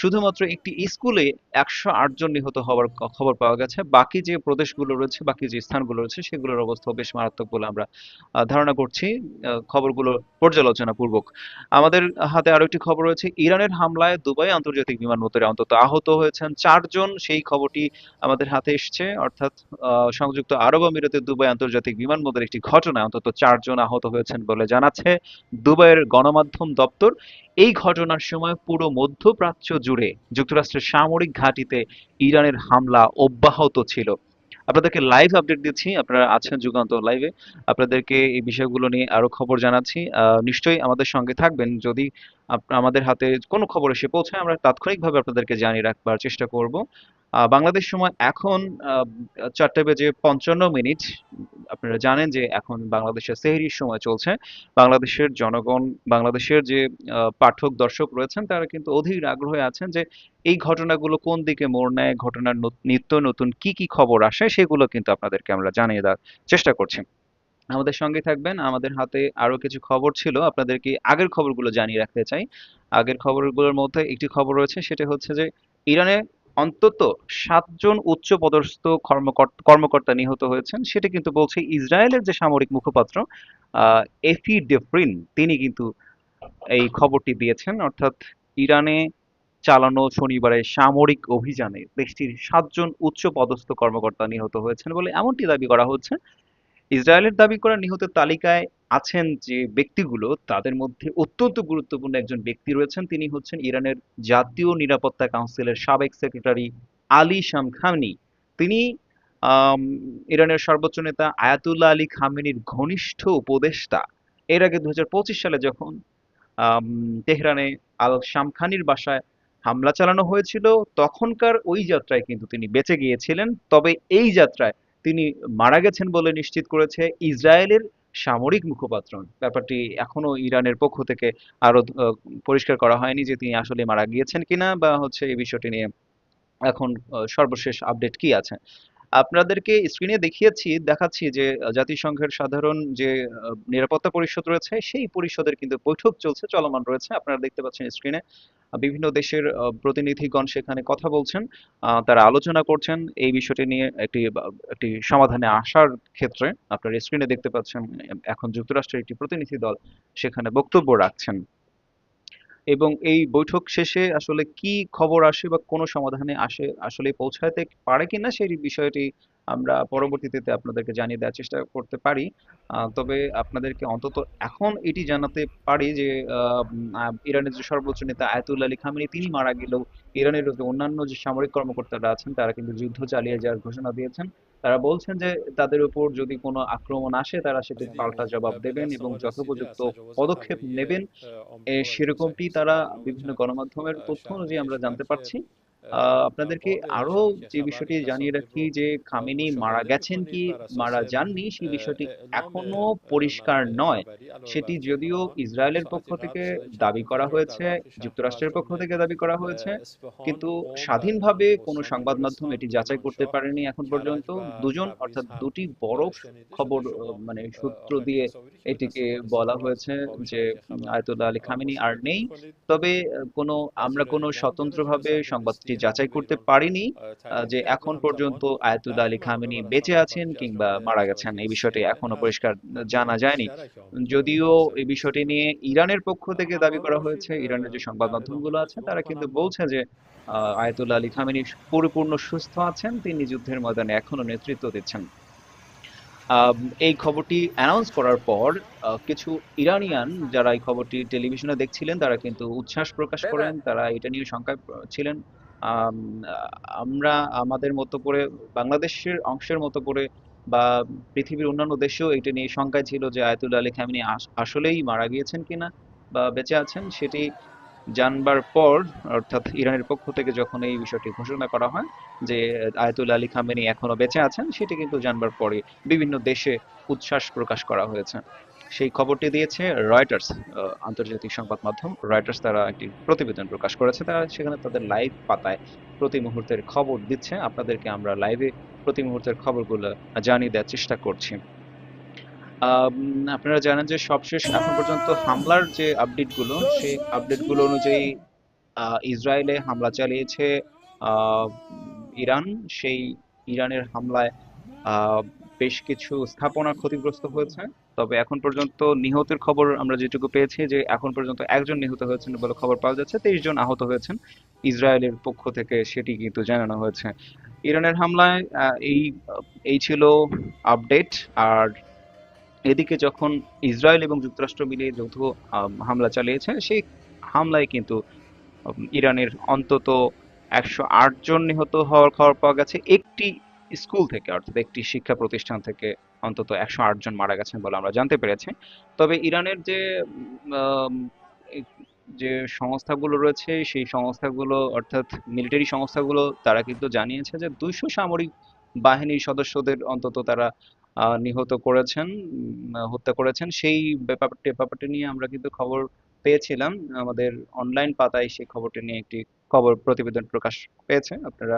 শুধুমাত্র একটি স্কুলে 108 জন নিহত হওয়ার খবর পাওয়া গেছে। বাকি যে প্রদেশগুলো রয়েছে, বাকি যে স্থানগুলো রয়েছে সেগুলোর অবস্থা বেশ মারাত্মক বলে আমরা ধারণা করছি খবরগুলো পর্যালোচনা পূর্বক। আমাদের হাতে আরো একটি খবর রয়েছে, ইরানের হামলায় দুবাই আন্তর্জাতিক বিমানবন্দরে অন্তত আহত হয়েছেন 4 জন। সেই খবরটি আমাদের হাতে এসছে, অর্থাৎ সংযুক্ত আরব আমিরাতের দুবাই আন্তর্জাতিক বিমানবন্দরের একটি ঘটনায় অন্তত 4 জন আহত হয়েছেন বলে জানাচ্ছে দুবাইয়ের গণমাধ্যম দপ্তর। এই ঘটনার সময় পুরো মধ্যপ্রাচ্য জুড়ে যুক্তরাষ্ট্রের সামরিক ঘাঁটিতে ইরানের হামলা অব্যাহত ছিল। আপনাদেরকে লাইভ আপডেট দিচ্ছি, আপনারা আছেন যুগান্তর লাইভে, আপনাদেরকে এই বিষয়গুলো নিয়ে আরো খবর জানাচ্ছি। নিশ্চয়ই আমাদের সঙ্গে থাকবেন। যদি আমাদের হাতে কোনো খবর এসে পৌঁছায় আমরা তাৎক্ষণিকভাবে আপনাদেরকে জানিয়ে রাখবার চেষ্টা করব। বাংলাদেশ সময় এখন 4:55। আপনারা জানেন যে এখন বাংলাদেশের সেহরির সময় চলছে। বাংলাদেশের জনগণ, বাংলাদেশের যে পাঠক দর্শক রয়েছেন তারা কিন্তু অধীর আগ্রহে আছেন যে এই ঘটনাগুলো কোন দিকে মোড় নেয়, ঘটনার নিত্য নতুন কি কি খবর আসে সেগুলো কিন্তু আপনাদেরকে আমরা জানিয়ে দেওয়ার চেষ্টা করছি। আমাদের সঙ্গে থাকবেন। আমাদের হাতে আরো কিছু খবর ছিল, আপনাদেরকে আগের খবরগুলো জানিয়ে রাখতে চাই। আগের খবরগুলোর মধ্যে একটি খবর রয়েছে, সেটা হচ্ছে যে ইরানে অন্তত 7 জন উচ্চ পদস্থ কর্মকর্তা নিহত হয়েছেন। সেটা কিন্তু বলছে ইসরায়েলের যে সামরিক মুখপাত্র এফি ডেফরিন, তিনি কিন্তু এই খবরটি দিয়েছেন। অর্থাৎ ইরানে চালানো শনিবারের সামরিক অভিযানে দেশটির 7 জন উচ্চ পদস্থ কর্মকর্তা নিহত হয়েছেন বলে এমনটি দাবি করা হচ্ছে। ইসরায়েলের দাবি করা নিহতের তালিকায় আছেন যে ব্যক্তিগুলো, তাদের মধ্যে অত্যন্ত গুরুত্বপূর্ণ একজন ব্যক্তি রয়েছেন। তিনি হচ্ছেন ইরানের জাতীয় নিরাপত্তা কাউন্সিলের সাবেক সেক্রেটারি আলী শামখানি। তিনি ইরানের সর্বোচ্চ নেতা আয়াতুল্লাহ আলী খামেনির ঘনিষ্ঠ উপদেষ্টা। এর আগে 2025 সালে যখন তেহরানে আল শামখানির বাসায় হামলা চালানো হয়েছিল, তখনকার ওই যাত্রায় কিন্তু তিনি বেঁচে গিয়েছিলেন। তবে এই যাত্রায় তিনি মারা গেছেন বলে নিশ্চিত করেছে ইসরায়েলের সামরিক মুখপাত্র। ব্যাপারটি এখনো ইরানের পক্ষ থেকে আরো পরিষ্কার করা হয়নি যে তিনি আসলে মারা গিয়েছেন কিনা, বা হচ্ছে এই বিষয়টি নিয়ে এখন সর্বশেষ আপডেট কি আছে। আপনাদেরকে স্ক্রিনে দেখাচ্ছি যে জাতিসংঘের সাধারণ যে নিরাপত্তা পরিষদ রয়েছে সেই পরিষদের কিন্তু বৈঠক চলমান রয়েছে। আপনারা দেখতে পাচ্ছেন স্ক্রিনে। বিভিন্ন দেশের প্রতিনিধিগণ সেখানে কথা বলছেন, তারা আলোচনা করছেন এই বিষয়টি নিয়ে একটি সমাধানে আসার ক্ষেত্রে। আপনার স্ক্রিনে দেখতে পাচ্ছেন এখন যুক্তরাষ্ট্রের একটি প্রতিনিধি দল সেখানে বক্তব্য রাখছেন। এবং এই বৈঠক শেষে আসলে কি খবর আসে বা কোনো সমাধানে আসলে পৌঁছাতে পারে কিনা সেই বিষয়টি আমরা পরবর্তীতে আপনাদেরকে জানিয়ে দেওয়ার চেষ্টা করতে পারি। তবে আপনাদেরকে অন্তত এখন এটি জানাতে পারি যে ইরানের যে সর্বোচ্চ নেতা আয়াতুল্লাহ আলী খামেনি তিনি মারা গেলেও ইরানের যে অন্যান্য যে সামরিক কর্মকর্তারা আছেন তারা কিন্তু যুদ্ধ চালিয়ে যাওয়ার ঘোষণা দিয়েছেন। তারা বলছেন যে তাদের উপর যদি কোনো আক্রমণ আসে তারা সেটির পাল্টা জবাব به দেবেন دست এবং ما رسیده যথোপযুক্ত از تجاوز পদক্ষেপ هوایی নেবেন। آمریکا بر جنوب সেরকমটি তারা صهیونیستی و বিভিন্ন چند গণমাধ্যমের তথ্য شهر অনুযায়ী আমরা کشور জানতে که পারছি। در আপনাদেরকে قاب আরো شبکه যে خبر বিষয়টি این জানিয়ে تصاویر রাখি رو যে খামেনি মারা مشاهده গেছেন میکنید কি بر اساس মারা যাননি সেই বিষয়টি اعلام এখনো পরিষ্কার منابع নয়। خبری علاوه সেটি بر যদিও تهران ইসরায়েলের পক্ষ ساعتی থেকে قبل چند দাবি کরা انفجار در হয়েছে, برخی شهرها از যুক্তরাষ্ট্রের পক্ষ جمله থেকে দাবি করা হয়েছে, اصفهان، কিন্তু قم و স্বাধীনভাবে কোনো استان সংবাদ মাধ্যম گلستان، এটি যাচাই করতে کرمانشاه، পারেনি এখন পর্যন্ত। کرج و দুজন تبریز অর্থাৎ هم দুটি বড় شنیده খবর شده. شما মানে সূত্র آخرین দিয়ে تصاویری که به دست এটিকে ما رسیده বলা رو از হয়েছে قاب যে شبکه خبر আয়াতুল্লাহ আলী খামেনি আর مشاهده নেই। میکنید. তবে আমরা وزیر কোনো امور رژیم স্বতন্ত্রভাবে সংবাদটি صهیونیستی যাচাই حمله به করতে ایران رو পারিনি تایید যে کرده. এখন همزمان পর্যন্ত আয়াতুল্লাহ برخی আলী منابع খামেনি بر বেঁচে اطلاع আছেন خارجی از কিংবা جمله মারা গেছেন شبکه এই বিষয়টি CNN এখনো از পরিষ্কার حمله জানা যায়নি। مشترک آمریکا و যদিও رژیم এই صهیونیستی বিষয়টি নিয়ে گفته شده. ইরানের পক্ষ থেকে দাবি همراهان করা باشید. হয়েছে, ইরানের যে সংবাদ در ادامه মাধ্যমগুলো আছে گفتگو তারা কিন্তু میکنم با বলছে যে আয়াতুল্লাহ আলী খামেনি পরিপূর্ণ সুস্থ আছেন, তিনি যুদ্ধের ময়দানে এখনো নেতৃত্ব দিচ্ছেন। আম, এই খবরটি অ্যানাউন্স করার পর কিছু ইরানিয়ান যারা এই খবরটি টেলিভিশনে দেখছিলেন তারা কিন্তু উচ্ছ্বাস প্রকাশ করেন, ببر তারা এটা নিয়ে শঙ্কায় ছিলেন। আম, আমরা আমাদের মতো করে বাংলাদেশের অংশের মতো করে বা পৃথিবীর অন্যান্য দেশেও এটা নিয়ে শঙ্কায় ছিল যে আয়াতুল্লাহ আলী খামেনি আসলেই মারা গিয়েছেন কিনা বা বেঁচে আছেন। সেটি জানবার পর অর্থাৎ ইরানের পক্ষ থেকে যখন এই বিষয়টি ঘোষণা করা হয় যে আয়াতুল্লাহ আলী খামেনি এখনো বেঁচে আছেন, সেটি কিন্তু জানবার পরে বিভিন্ন দেশে উচ্ছ্বাস প্রকাশ করা হয়েছে। সেই খবরটি দিয়েছে রয়টার্স, আন্তর্জাতিক সংবাদ মাধ্যম রয়টার্স। তারা একটি প্রতিবেদন প্রকাশ করেছে, তারা সেখানে তাদের লাইভ পাতায় প্রতি মুহূর্তের খবর দিচ্ছে। আপনাদেরকে আমরা লাইভে প্রতি মুহূর্তের খবরগুলো জানিয়ে দেওয়ার চেষ্টা করছি। আপনারা জানেন যে সবশেষ এখন পর্যন্ত হামলার যে আপডেটগুলো, সেই আপডেটগুলো অনুযায়ী ইসরায়েলে হামলা চালিয়েছে আহ, ইরান। সেই ইরানের হামলায় আহ, বেশ কিছু স্থাপনা ক্ষতিগ্রস্ত হয়েছে। তবে এখন পর্যন্ত নিহতের খবর আমরা যেটুকু পেয়েছি যে এখন পর্যন্ত একজন নিহত হয়েছেন বলে খবর পাওয়া যাচ্ছে, 23 জন আহত হয়েছেন ইসরায়েলের পক্ষ থেকে, সেটি কিন্তু জানানো হয়েছে। ইরানের হামলায় এই ছিল আপডেট। আর এদিকে যখন ইসরায়েল এবং যুক্তরাষ্ট্র মিলিয়ে যৌথ হামলা চালিয়েছে, সেই হামলায় কিন্তু ইরানের অন্তত 108 জন নিহত হওয়ার খবর পাওয়া গেছে। একটি স্কুল থেকে অর্থাৎ একটি শিক্ষা প্রতিষ্ঠান থেকে অন্তত 108 জন মারা গেছেন বলে আমরা জানতে পেরেছি। তবে ইরানের আম, এই- যে সংস্থাগুলো রয়েছে সেই সংস্থাগুলো অর্থাৎ মিলিটারি সংস্থাগুলো তারা কিন্তু জানিয়েছে যে 200 সামরিক বাহিনীর সদস্যদের অন্তত তারা নিহত করেছেন, হত্যা করেছেন। সেই ব্যাপারটি নিয়ে আমরা কিন্তু খবর পেয়েছিলাম, আমাদের অনলাইন পাতায় সেই খবরটি নিয়ে একটি খবর প্রতিবেদন প্রকাশ পেয়েছে। আপনারা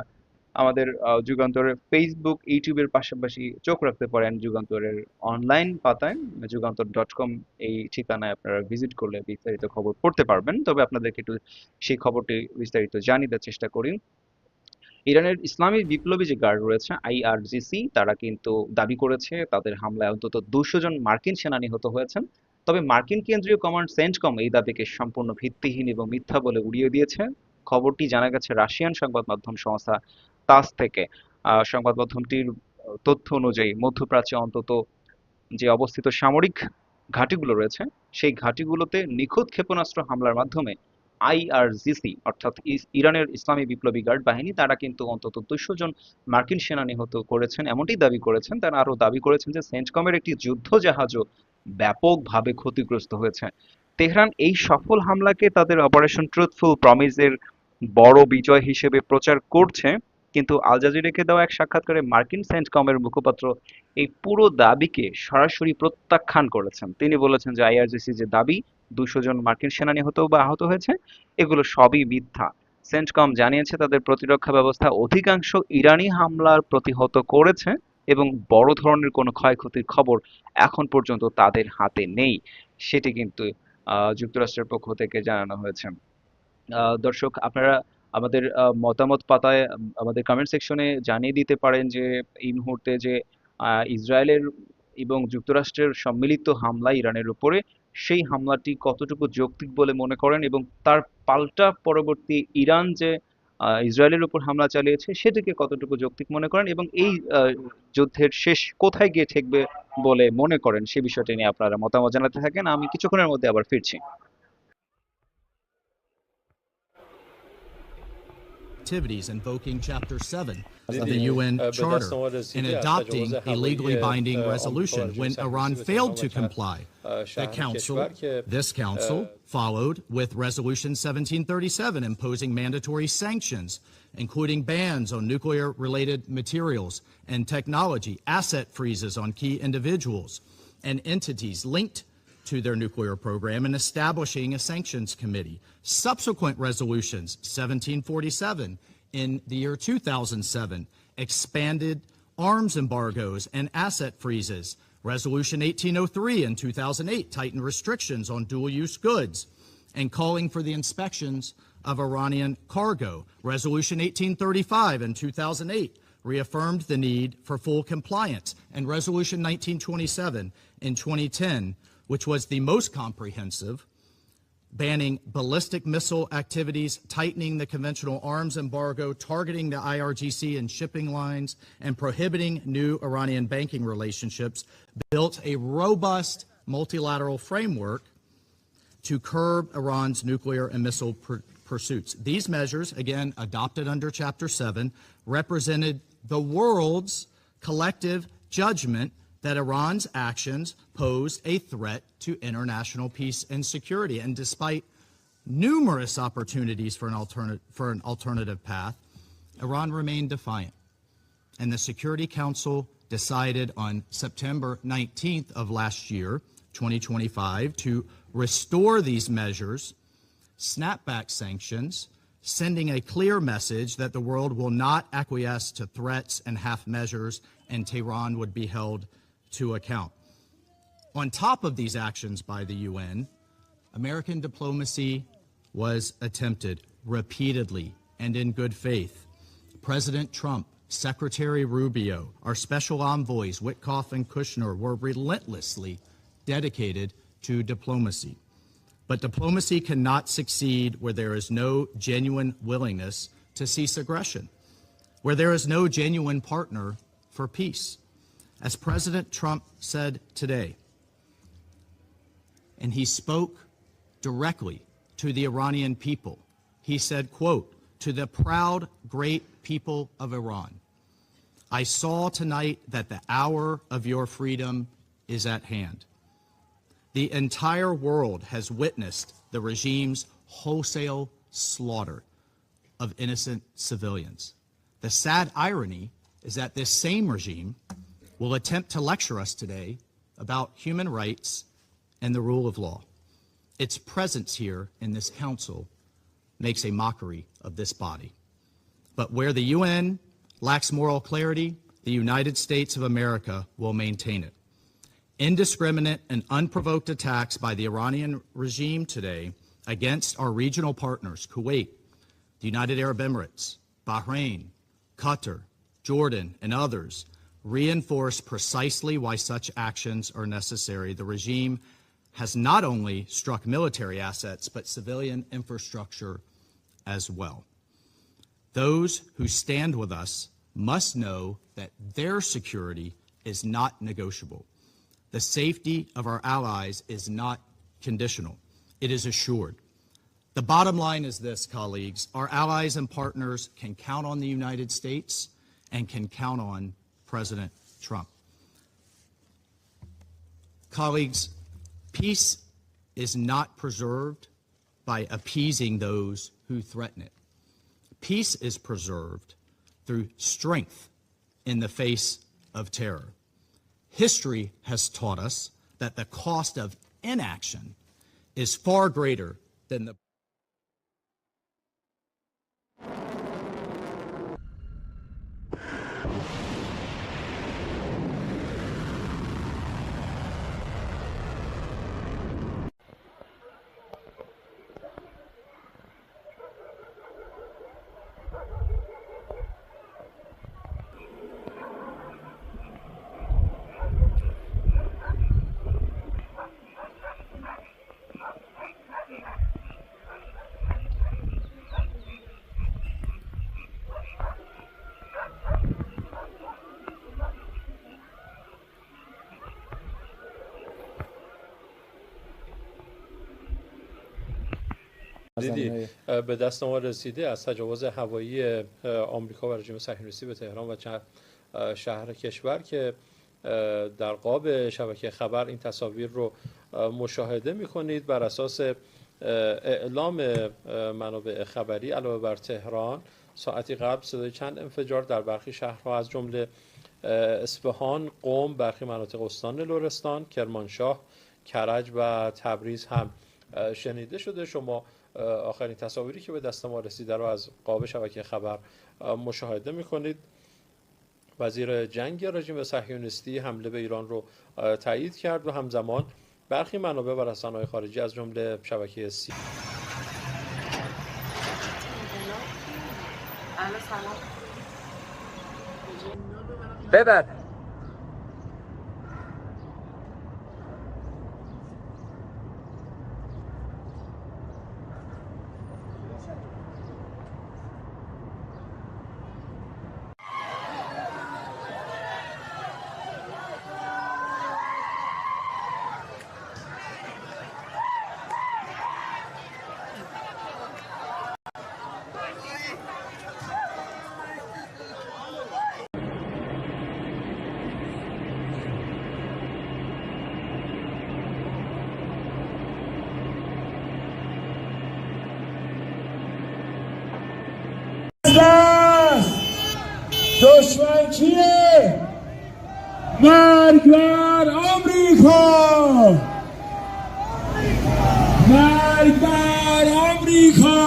আমাদের যুগান্তরের ফেসবুক ইউটিউবের পাশাপাশি চোখ রাখতে পারেন যুগান্তরের অনলাইন পাতায়, যুগান্তর.com এই ঠিকানায় আপনারা ভিজিট করলে বিস্তারিত খবর পড়তে পারবেন। তবে আপনাদেরকে একটু সেই খবরটি বিস্তারিত জানিয়ে দেওয়ার চেষ্টা করি। ইরানের ইসলামী বিপ্লবী যে গার্ড রয়েছে আইআরজিসি, তারা কিন্তু দাবি করেছে তাদের হামলায় অন্তত 200 জন মার্কিন সেনা নিহত হয়েছেন। তবে মার্কিন কেন্দ্রীয় কমান্ড সেন্টকম এই দাবিকে সম্পূর্ণ ভিত্তিহীন এবং মিথ্যা বলে উড়িয়ে দিয়েছে। খবরটি জানা গেছে রাশিয়ান সংবাদ মাধ্যম সংস্থা তাস থেকে। সংবাদ মাধ্যমটির তথ্য অনুযায়ী মধ্যপ্রাচ্যে অন্তত যে অবস্থিত সামরিক ঘাঁটিগুলো রয়েছে সেই ঘাঁটিগুলোতে নিখুঁত ক্ষেপণাস্ত্র হামলার মাধ্যমে আইআরজিসি অর্থাৎ ইরানের ইসলামী বিপ্লবী গার্ড বাহিনী তারা কিন্তু অন্তত 200 জন মার্কিন সেনা নিহত করেছেন এমনটি দাবি করেছেন। তারা আরো দাবি করেছেন যে সেন্টকমের একটি যুদ্ধ জাহাজও ব্যাপকভাবে ক্ষতিগ্রস্ত হয়েছে। তেহরান এই সফল হামলাকে তাদের অপারেশন ট্রুথফুল প্রমিসের বড় বিজয় হিসেবে প্রচার করছে, কিন্তু আল জাজিরাকে দেওয়া এক সাক্ষাৎকারে মার্কিন সেন্টকমের মুখপাত্র এই পুরো দাবিকে সরাসরি প্রত্যাখ্যান করেছেন। তিনি বলেছেন যে আইআরজিসি যে দাবি 200 জন মার্কিন সেনা নিহত বা আহত হয়েছে, এগুলো সবই মিথ্যা। সেন্টকম জানিয়েছে তাদের প্রতিরক্ষা ব্যবস্থা অধিকাংশ ইরানি হামলার প্রতিহত করেছে এবং বড় ধরনের কোনো ক্ষয়ক্ষতির খবর এখন পর্যন্ত তাদের হাতে নেই, সেটি কিন্তু যুক্তরাষ্ট্রের পক্ষ থেকে জানানো হয়েছে। দর্শক আপনারা আমাদের মতামত পাতায় আমাদের কমেন্ট সেকশনে জানিয়ে দিতে পারেন যে এই মুহূর্তে যে ইসরায়েলের এবং যুক্তরাষ্ট্রের সম্মিলিত হামলা ইরানের উপরে, সেই হামলাটি কতটুকু যৌক্তিক বলে মনে করেন, এবং তার পাল্টা পরবর্তী ইরান যে ইসরায়েলের উপর হামলা চালিয়েছে সেটিকে কতটুকু যৌক্তিক মনে করেন, এবং এই যুদ্ধের শেষ কোথায় গিয়ে ঠেকবে বলে মনে করেন সে বিষয়টি নিয়ে আপনারা মতামত জানাতে থাকেন। আমি কিছুক্ষণের মধ্যে আবার ফিরছি। Activities invoking Chapter 7 of the دیدی UN به Charter دست ما and رسیده از adopting تجاوز a legally هوایی binding آمریکا resolution بر when جنوب Iran صحرائی failed to و چند comply. The شهر Council, کشور که this Council, followed with Resolution 1737 imposing mandatory sanctions, including bans on nuclear-related materials and technology, asset freezes on key individuals and entities linked to their nuclear program, and establishing a sanctions committee. Subsequent resolutions, 1747 in the year 2007, expanded arms embargoes and asset freezes. Resolution 1803 in 2008 tightened restrictions on dual-use goods and calling for the inspections of Iranian cargo. Resolution 1835 in 2008 reaffirmed the need for full compliance. And Resolution 1927 in 2010, which was the most comprehensive, banning ballistic missile activities, tightening the conventional arms embargo, targeting the IRGC and shipping lines, and prohibiting new Iranian banking relationships, built a robust multilateral framework to curb Iran's nuclear and missile pursuits. These measures, again adopted under Chapter 7, represented the world's collective judgment that Iran's actions posed a threat to international peace and security. And despite numerous opportunities for an alternative path, Iran remained defiant. And the Security Council decided on September 19th of last year, 2025, to restore these measures, snap back sanctions, sending a clear message that the world will not acquiesce to threats and half measures, and Tehran would be held to account. On top of these actions by the UN, American diplomacy was attempted repeatedly and in good faith. President Trump, Secretary Rubio, our special envoys Witkoff and Kushner were relentlessly dedicated to diplomacy. But diplomacy cannot succeed where there is no genuine willingness to cease aggression, where there is no genuine partner for peace. As President Trump said today, and he spoke directly to the Iranian people, he said, quote, "To the proud, great people of Iran, I saw tonight that the hour of your freedom is at hand. The entire world has witnessed the regime's wholesale slaughter of innocent civilians. The sad irony is that this same regime will attempt to lecture us today about human rights and the rule of law. Its presence here in this council makes a mockery of this body. But where the UN lacks moral clarity, the United States of America will maintain it. Indiscriminate and unprovoked attacks by the Iranian regime today against our regional partners, Kuwait, the United Arab Emirates, Bahrain, Qatar, Jordan, and others, reinforce precisely why such actions are necessary. The regime has not only struck military assets, but civilian infrastructure as well. Those who stand with us must know that their security is not negotiable. The safety of our allies is not conditional. It is assured. The bottom line is this, colleagues. Our allies and partners can count on the United States and can count on President Trump. Colleagues, peace is not preserved by appeasing those who threaten it. Peace is preserved through strength in the face of terror. History has taught us that the cost of inaction is far greater than the دیدی به دست ما رسیده از تجاوز هوایی آمریکا و رژیم صهیونیستی به تهران و چند شهر کشور که در قاب شبکه خبر این تصاویر رو مشاهده می‌کنید. بر اساس اعلام منابع خبری علاوه بر تهران ساعتی قبل صدای چند انفجار در برخی شهرها از جمله اصفهان، قم، برخی مناطق استان لرستان، کرمانشاه، کرج و تبریز هم شنیده شده. شما آخرین تصاویری که به دست ما رسیده رو از قاب شبکه خبر مشاهده می‌کنید. وزیر جنگ رژیم صهیونیستی حمله به ایران رو تایید کرد و همزمان برخی منابع و رسانه‌های خارجی از جمله شبکه سی ببر دشمن کیه؟ مرگ بر آمریکا! مرگ بر آمریکا!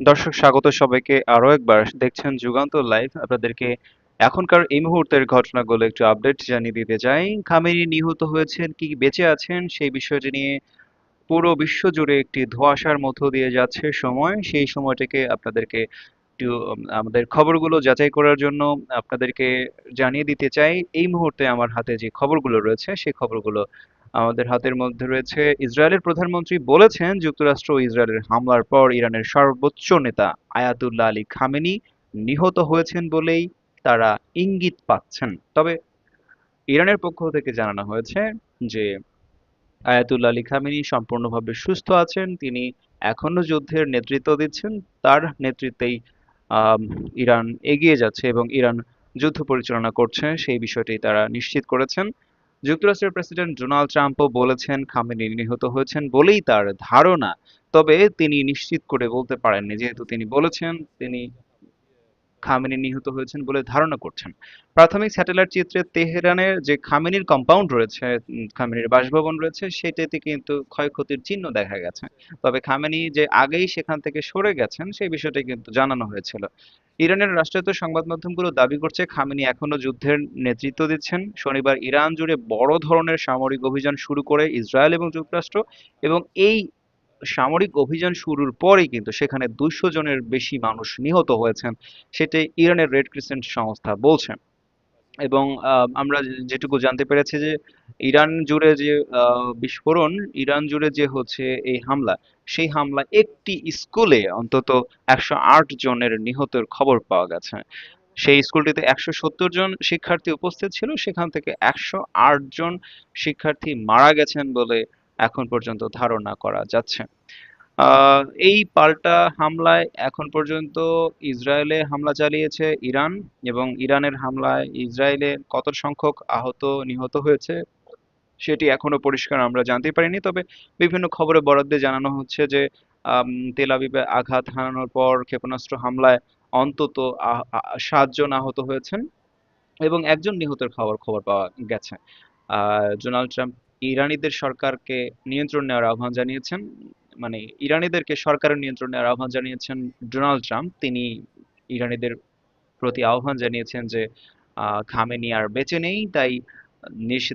দর্শক স্বাগত সবাইকে আরো একবার দেখছেন Jugantor live. আপনাদেরকে এখনকার এই মুহূর্তের ঘটনাগুলো একটু আপডেট জানিয়ে দিতে চাই। খামেনি নিহত হয়েছেন কি বেঁচে আছেন সেই বিষয়টি নিয়ে পুরো বিশ্ব জুড়ে একটি ধোঁয়াশার মধ্য দিয়ে যাচ্ছে সময়। সেই সময়টাকে আপনাদেরকে একটু আমাদের খবরগুলো যাচাই করার জন্য আপনাদেরকে জানিয়ে দিতে চাই। এই মুহূর্তে আমার হাতে যে খবরগুলো রয়েছে সেই খবরগুলো আমাদের হাতের মধ্যে রয়েছে। ইসরায়েলের প্রধানমন্ত্রী বলেছেন যুক্তরাষ্ট্র ও ইসরায়েলের হামলার পর ইরানের সর্বোচ্চ নেতা আয়াতুল্লাহ আলী খামেনি নিহত হয়েছেন বলেই তারা ইঙ্গিত পাচ্ছেন। তবে ইরানের পক্ষ থেকে জানানো হয়েছে যে আয়াতুল্লাহ আলী খামেনি সম্পূর্ণভাবে সুস্থ আছেন, তিনি এখনো যুদ্ধের নেতৃত্ব দিচ্ছেন, তার নেতৃত্বেই আম, ইরান এগিয়ে যাচ্ছে এবং ইরান যুদ্ধ পরিচালনা করছে সেই বিষয়টি তারা নিশ্চিত করেছেন। যুক্তরাষ্ট্রের প্রেসিডেন্ট ডোনাল্ড ট্রাম্পও বলেছেন খামেনি নিহত হয়েছেন বলেই তার ধারণা, তবে তিনি নিশ্চিত করে বলতে পারেননি। যেহেতু তিনি বলেছেন তিনি খামেনি নিহত হয়েছেন বলে ধারণা করছেন। প্রাথমিক স্যাটেলাইট চিত্রে তেহরানের যে খামেনির কম্পাউন্ড রয়েছে, খামেনির বাসভবন রয়েছে, সেটাতে কিন্তু ক্ষয়ক্ষতির চিহ্ন দেখা গেছে। তবে খামেনি যে আগেই সেখান থেকে সরে গেছেন সেই বিষয়টি কিন্তু জানানো হয়েছিল। ইরানের রাষ্ট্রায়ত্ত সংবাদ মাধ্যমগুলো দাবি করছে খামেনি এখনো যুদ্ধের নেতৃত্ব দিচ্ছেন। শনিবার ইরান জুড়ে বড় ধরনের সামরিক অভিযান শুরু করে ইসরায়েল এবং যুক্তরাষ্ট্র, এবং এই সামরিক অভিযান শুরুর পরেই কিন্তু সেখানে 200 জনের বেশি মানুষ নিহত হয়েছেন, সেটাই ইরানের রেড ক্রিসেন্ট সংস্থা বলছে। এবং আমরা যেটুকু জানতে পেরেছি যে ইরান জুড়ে যে বিস্ফোরণ, ইরান জুড়ে যে হচ্ছে এই হামলা, সেই হামলা একটি স্কুলে অন্তত 108 জনের নিহতের খবর পাওয়া গেছে। সেই স্কুলটিতে 170 জন শিক্ষার্থী উপস্থিত ছিল, সেখান থেকে 108 জন শিক্ষার্থী মারা গেছেন বলে এখন পর্যন্ত ধারণা করা যাচ্ছে। আহ, এই পাল্টা হামলায় এখন পর্যন্ত ইসরায়েলে হামলা চালিয়েছে ইরান, এবং ইরানের হামলায় ইসরায়েলে কত সংখ্যক আহত নিহত হয়েছে সেটি এখনো পরিষ্কার আমরা জানতে পারিনি। তবে বিভিন্ন খবরে বরাত দিয়ে জানানো হচ্ছে যে তেল আবিবে আঘাত হানানোর পর ক্ষেপণাস্ত্র হামলায় অন্তত 7 জন আহত হয়েছেন এবং একজন নিহতের খবর পাওয়া গেছে। ডোনাল্ড ট্রাম্প ইরানিদের সরকারকে নিয়ন্ত্রণ নেওয়ার আহ্বান জানিয়েছেন, মানে ইরানিদেরকে সরকারের নিয়ন্ত্রণ নেওয়ার আহ্বান জানিয়েছেন ডোনাল্ড ট্রাম্প। তিনি ইরানিদের প্রতি আহ্বান জানিয়েছেন যে খামেনি আর বেঁচে নেই, তাই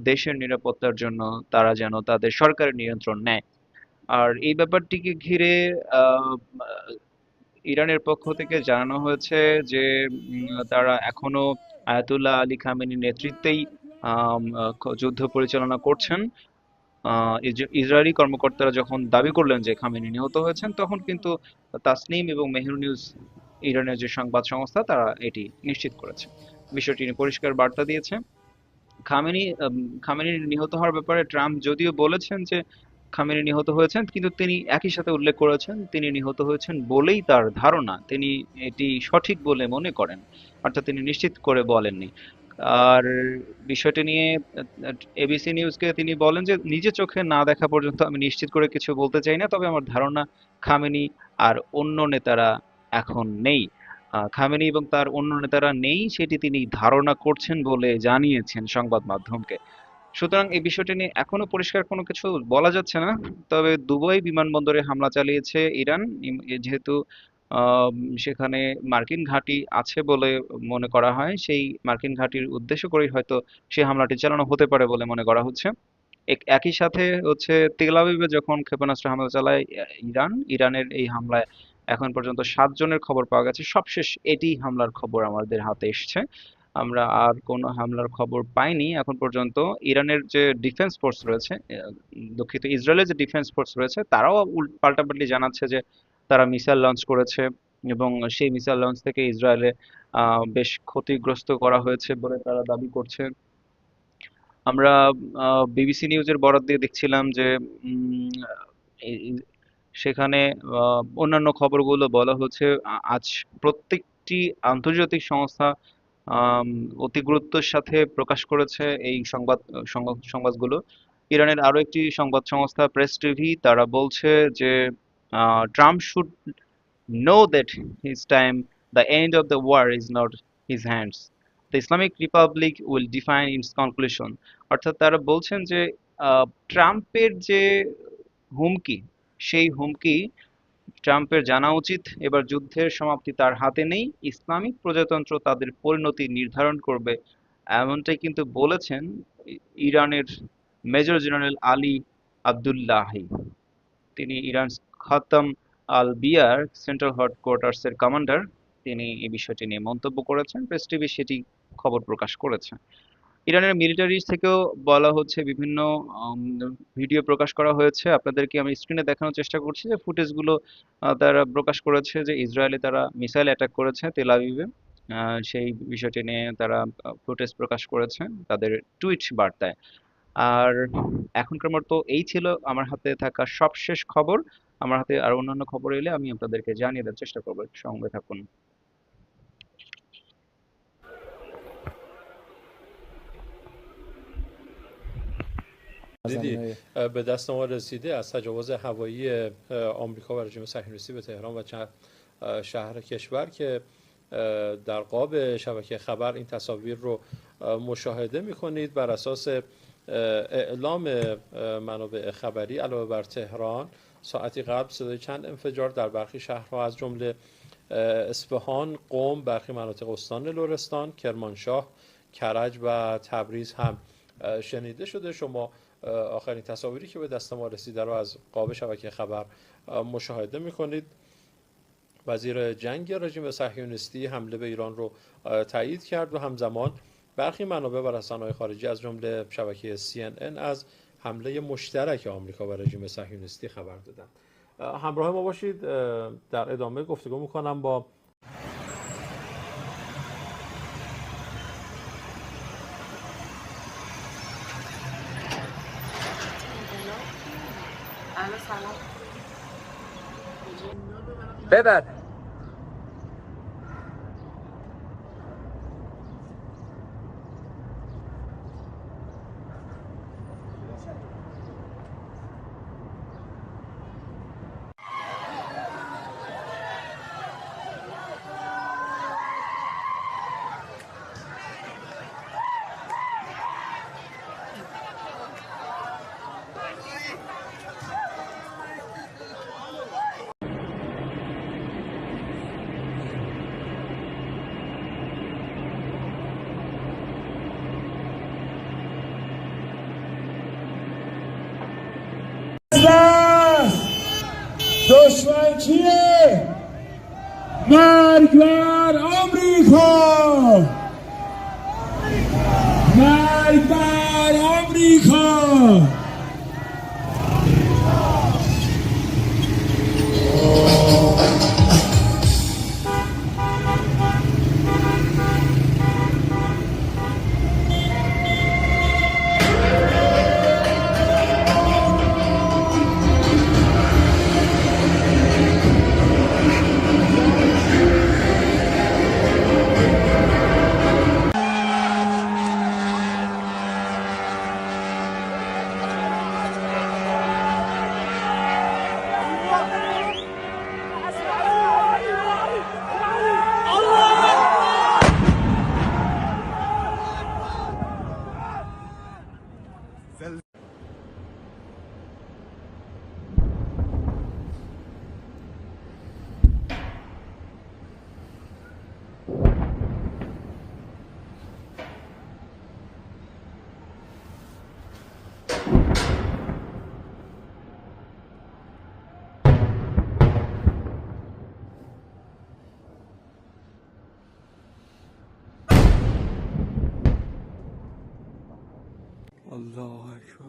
দেশের নিরাপত্তার জন্য তারা যেন তাদের সরকারের নিয়ন্ত্রণ নেয়। আর এই ব্যাপারটিকে ঘিরে আহ, ইরানের পক্ষ থেকে জানানো হয়েছে যে তারা এখনো আয়াতুল্লাহ আলী খামেনির নেতৃত্বেই যুদ্ধ পরিচালনা করছেন। ইসরায়েলি কর্মকর্তারা যখন দাবি করলেন যে খামেনি নিহত হয়েছেন, তখন কিন্তু তাসনিম এবং মেহের নিউজ, ইরানের যে সংবাদ সংস্থা, তারা এটি নিশ্চিত করেছে। বিষয়টি নিয়ে পরিষ্কার বার্তা দিয়েছে। খামেনি নিহত হওয়ার ব্যাপারে ট্রাম্প যদিও বলেছেন যে খামেনি নিহত হয়েছেন, কিন্তু তিনি একই সাথে উল্লেখ করেছেন তিনি নিহত হয়েছেন বলেই তার ধারণা, তিনি এটি সঠিক বলে মনে করেন, অর্থাৎ তিনি নিশ্চিত করে বলেননি। আর বিষয়টি নিয়ে এবিসি নিউজকে তিনি বলেন যে নিজে চোখে না দেখা পর্যন্ত আমি নিশ্চিত করে কিছু বলতে চাই না, তবে আমার ধারণা খামেনি আর অন্য নেতারা এখন নেই। খামেনি এবং তার অন্য নেতারা নেই সেটি তিনি ধারণা করছেন বলে জানিয়েছেন সংবাদ মাধ্যমকে। সুতরাং এই বিষয়টি নিয়ে এখনো পরিষ্কার কোনো কিছু বলা যাচ্ছে না। তবে দুবাই বিমানবন্দরে হামলা চালিয়েছে ইরান, যেহেতু আহ, সেখানে মার্কিন ঘাঁটি আছে বলে মনে করা হয়, সেই মার্কিন ঘাঁটির উদ্দেশ্য করেই হয়তো সেই হামলাটি চালানো হতে পারে বলে মনে করা হচ্ছে। একই সাথে হচ্ছে তেল আবিবে যখন ক্ষেপণাস্ত্র হামলা চালায় ইরানের এই হামলায় এখন পর্যন্ত 7 জনের খবর পাওয়া গেছে। সবশেষ এটি হামলার খবর আমাদের হাতে এসছে, আমরা আর কোনো হামলার খবর পাইনি এখন পর্যন্ত। ইরানের যে ডিফেন্স ফোর্স রয়েছে, দুঃখিত, ইসরায়েলের যে ডিফেন্স ফোর্স রয়েছে, তারাও পাল্টাপাল্টি জানাচ্ছে যে তারা মিসাইল লঞ্চ করেছে এবং সেই মিসাইল লঞ্চ থেকে ইসরায়েলে বেশ ক্ষতিগ্রস্ত করা হয়েছে বলে তারা দাবি করছে। আমরা বিবিসি নিউজের বরাত দিয়ে দেখছিলাম যে উম, এই- সেখানে অন্যান্য খবরগুলো বলা হচ্ছে আজ প্রত্যেকটি আন্তর্জাতিক সংস্থা আম, অতি গুরুত্বের সাথে প্রকাশ করেছে এই সংবাদগুলো। ইরানের আরো একটি সংবাদ সংস্থা প্রেস টিভি, তারা বলছে যে Trump should know that his time, the end of the war is not his hands. The Islamic Republic will define its conclusion. অর্থাৎ তারা বলছেন যে ট্রাম্পের যে হুমকি, সেই হুমকি ট্রাম্পের জানা উচিত এবার যুদ্ধের সমাপ্তি তার হাতে নেই, ইসলামিক প্রজাতন্ত্র তাদের পরিণতি নির্ধারণ করবে, এমনটাই কিন্তু বলেছেন ইরানের মেজর জেনারেল আলী আবদুল্লাহি। তিনি ইরান খাতাম আল বিয়ার সেন্ট্রাল হেডকোয়ার্টার্সের কমান্ডার। তিনি এই বিষয়টি নিয়ে মন্তব্য করেছেন, প্রেস টিভি সেটি খবর প্রকাশ করেছে। ইরানের মিলিটারি থেকেও বলা হচ্ছে, বিভিন্ন ভিডিও প্রকাশ করা হয়েছে, আপনাদেরকে আমি স্ক্রিনে দেখানোর চেষ্টা করছি যে ফুটেজগুলো তারা প্রকাশ করেছে যে ইসরায়েলে তারা মিসাইল অ্যাটাক করেছে তেল আবিবে। সেই বিষয়টি নিয়ে তারা ফুটেজ প্রকাশ করেছে তাদের টুইট বার্তায়। আর এখনকার মতো এই ছিল আমার হাতে থাকা সবশেষ খবর। আমার হাতে আর অন্যান্য খবর এলে আমি আপনাদেরকে জানিয়ে দেওয়ার চেষ্টা করবো, একটু সঙ্গে থাকুন। دیدی به دست ما رسیده از تجاوز هوایی آمریکا و رژیم صهیونیستی به تهران و چند شهر کشور که در قاب شبکه خبر این تصاویر رو مشاهده می‌کنید. بر اساس اعلام منابع خبری علاوه بر تهران، ساعتی قبل صدای چند انفجار در برخی شهرها از جمله اصفهان، قم، برخی مناطق استان لرستان، کرمانشاه، کرج و تبریز هم شنیده شده. شما آخرین تصاویری که به دست ما رسیده رو از قاب شبکه خبر مشاهده می‌کنید. وزیر جنگ رژیم صهیونیستی حمله به ایران رو تایید کرد و همزمان برخی منابع و رسانه‌های خارجی از جمله شبکه CNN از حمله مشترک آمریکا و رژیم صهیونیستی خبر دادند. همراه ما باشید، در ادامه گفتگو می‌کنم با ببر. دشمن کیه؟ مرگ بر آمریکا! مرگ بر آمریکا! الله اکبر.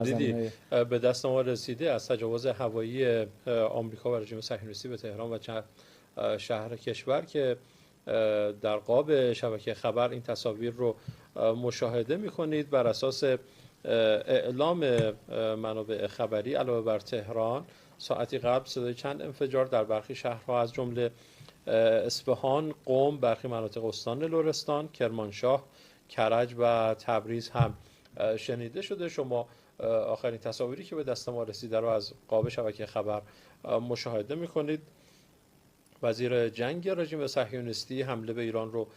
دیدی به دست ما رسیده از تجاوز هوایی آمریکا و رژیم صهیونیستی به تهران و چند شهر کشور که در قاب شبکه خبر این تصاویر رو مشاهده می‌کنید. بر اساس اعلام منابع خبری علاوه بر تهران، ساعتی قبل صدای چند انفجار در برخی شهرها از جمله اصفهان، قم، برخی مناطق استان لرستان، کرمانشاه، کرج و تبریز هم شنیده شده. شما آخرین تصاویری که به دست ما رسیده رو از قاب شبکه خبر مشاهده می‌کنید. وزیر جنگ رژیم صهیونیستی حمله به ایران رو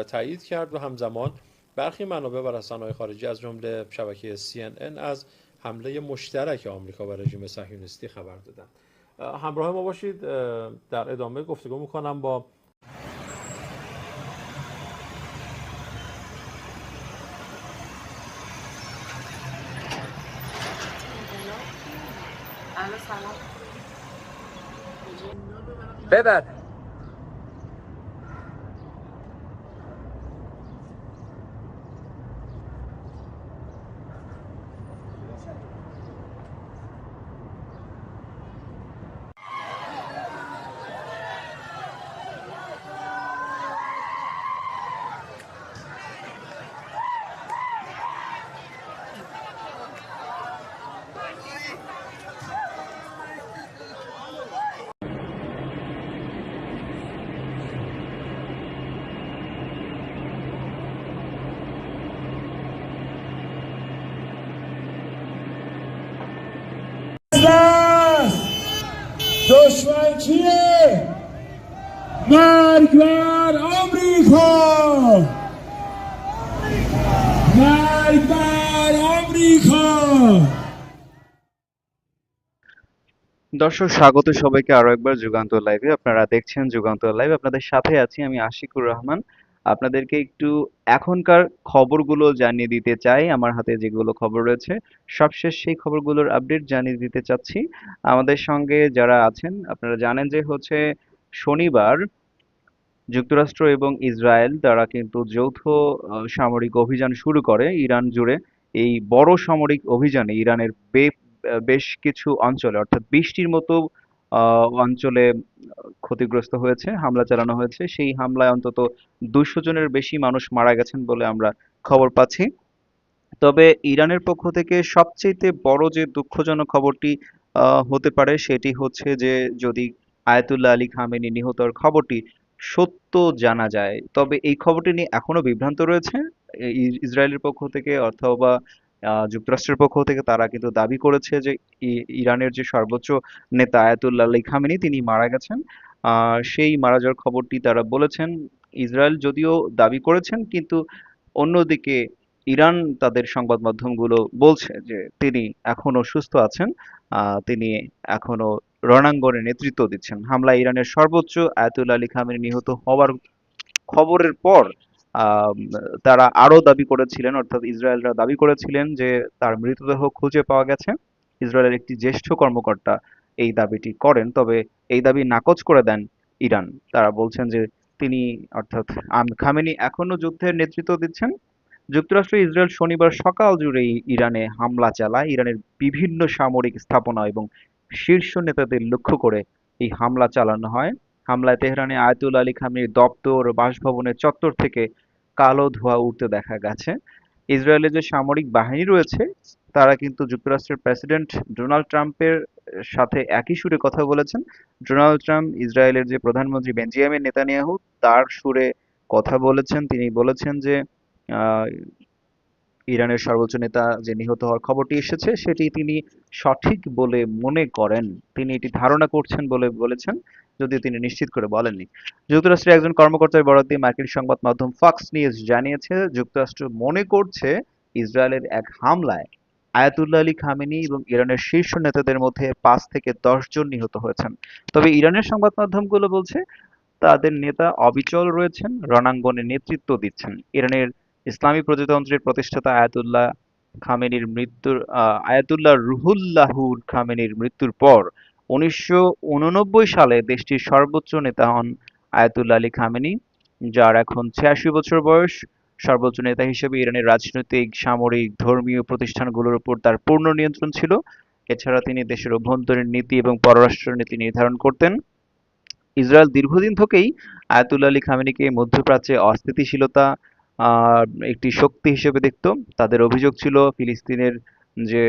تایید کرد و همزمان برخی منابع و رسانه‌های خارجی از جمله شبکه CNN از حمله مشترک آمریکا و رژیم صهیونیستی خبر دادند. همراه ما باشید، در ادامه گفتگو می‌کنم با ببر. دشمن کیه؟ مرگ بر آمریکا! مرگ بر آمریکا! দর্শক স্বাগত সবাইকে আরো একবার যুগান্তর লাইভে। আপনারা দেখছেন যুগান্তর লাইভ, আপনাদের সাথে আছি আমি আশিকুর রহমান। আপনাদেরকে একটু এখনকার খবরগুলো জানিয়ে দিতে চাই। আমার হাতে যেগুলো খবর রয়েছে সবশেষ সেই খবরগুলোর আপডেট জানিয়ে দিতে চাচ্ছি। আমাদের সঙ্গে যারা আছেন আপনারা জানেন যে হচ্ছে শনিবার যুক্তরাষ্ট্র এবং ইসরায়েল তারা কিন্তু যৌথ সামরিক অভিযান শুরু করে ইরান জুড়ে। এই বড় সামরিক অভিযানে ইরানের বেশ কিছু অঞ্চলে অর্থাৎ 20টির মতো অঞ্চলে ক্ষতিগ্রস্ত হয়েছে, হামলা চালানো হয়েছে। সেই হামলায় অন্তত 200 জনের বেশি মানুষ মারা গেছেন বলে আমরা খবর পাচ্ছি। তবে ইরানের পক্ষ থেকে সবচেয়ে বড় যে দুঃখজনক খবরটি হতে পারে সেটি হচ্ছে যে যদি আয়াতুল্লাহ আলী খামেনি নিহতর খবরটি সত্য জানা যায়, তবে এই খবরটি নিয়ে এখনো বিভ্রান্ত রয়েছে ইসরায়েলের পক্ষ থেকে অথবা যুক্তরাষ্ট্রের পক্ষ থেকে। তারা কিন্তু দাবি করেছে যে ইরানের যে সর্বোচ্চ নেতা আয়াতুল্লাহ আলী খামেনি তিনি মারা গেছেন। সেই মারা যাওয়ার খবরটি তারা বলেছেন। ইসরায়েল যদিও দাবি করেছেন, কিন্তু অন্যদিকে ইরান তাদের সংবাদ মাধ্যমগুলো বলছে যে তিনি এখনো সুস্থ আছেন, তিনি এখনো রণাঙ্গনে নেতৃত্ব দিচ্ছেন। হামলায় ইরানের সর্বোচ্চ আয়াতুল্লাহ আলী খামেনি নিহত হওয়ার খবরের পর আম, তারা আরো দাবি করেছিলেন, অর্থাৎ ইসরায়েলরা দাবি করেছিলেন যে তার মৃতদেহ খুঁজে পাওয়া গেছে। ইসরায়েলের একটি জ্যেষ্ঠ কর্মকর্তা এই দাবিটি করেন, তবে এই দাবি নাকচ করে দেন ইরান। তারা বলছেন যে তিনি অর্থাৎ খামেনি এখনো যুদ্ধের নেতৃত্ব দিচ্ছেন। যুক্তরাষ্ট্র ইসরায়েল শনিবার সকাল জুড়েই ইরানে হামলা চালায়। ইরানের বিভিন্ন সামরিক স্থাপনা এবং শীর্ষ নেতাদের লক্ষ্য করে এই হামলা চালানো হয়। হামলায় তেহরানে আয়াতুল্লাহ আলী খামেনির দপ্তর ও বাসভবনের চত্বর থেকে কালো ধোঁয়া উঠতে দেখা গেছে। ইসরায়েলের যে সামরিক বাহিনী রয়েছে তারা কিন্তু যুক্তরাষ্ট্রের প্রেসিডেন্ট ডোনাল্ড ট্রাম্পের সাথে একই সুরে কথা বলেছেন। ডোনাল্ড ট্রাম্প ইসরায়েলের যে প্রধানমন্ত্রী বেঞ্জামিন নেতানিয়াহু তার সুরে কথা বলেছেন। তিনি বলেছেন যে আহ, ইরানের সর্বোচ্চ নেতা যে নিহত হওয়ার খবরটি এসেছে সেটি তিনি সঠিক বলে মনে করেন, তিনি এটি ধারণা করছেন বলে বলেছেন, যদিও তিনি নিশ্চিত করে বলেননি। যুক্তরাষ্ট্রের একজন কর্মকর্তার বরাত দিয়ে মার্কিন সংবাদ মাধ্যম ফক্স নিউজ জানিয়েছে যুক্তরাষ্ট্র মনে করছে ইসরায়েলের এক হামলায় আয়াতুল্লাহ আলী খামেনি এবং ইরানের শীর্ষ নেতাদের মধ্যে 5 থেকে 10 জন নিহত হয়েছেন। তবে ইরানের সংবাদ মাধ্যমগুলো বলছে তাদের নেতা অবিচল রয়েছেন, রণাঙ্গনে নেতৃত্ব দিচ্ছেন। ইরানের ইসলামী প্রজাতন্ত্রের প্রতিষ্ঠাতা আয়াতুল্লাহ রুহুল্লাহুর খামেনির মৃত্যুর পর 1989 সালে দেশটির সর্বোচ্চ নেতা হন আয়াতুল্লাহ আলী খামেনি, যার এখন 86 বছর বয়স। সর্বোচ্চ নেতা হিসেবে ইরানের রাজনৈতিক, সামরিক, ধর্মীয় প্রতিষ্ঠানগুলোর উপর তার পূর্ণ নিয়ন্ত্রণ ছিল। এছাড়া তিনি দেশের অভ্যন্তরীণ নীতি এবং পররাষ্ট্র নীতি নির্ধারণ করতেন। ইসরায়েল দীর্ঘদিন থেকেই আয়াতুল্লাহ আলী খামেনিকে মধ্যপ্রাচ্যে অস্থিতিশীলতা একটি শক্তি হিসেবে দেখত। তাদের অভিযোগ ছিল ফিলিস্তিনের যে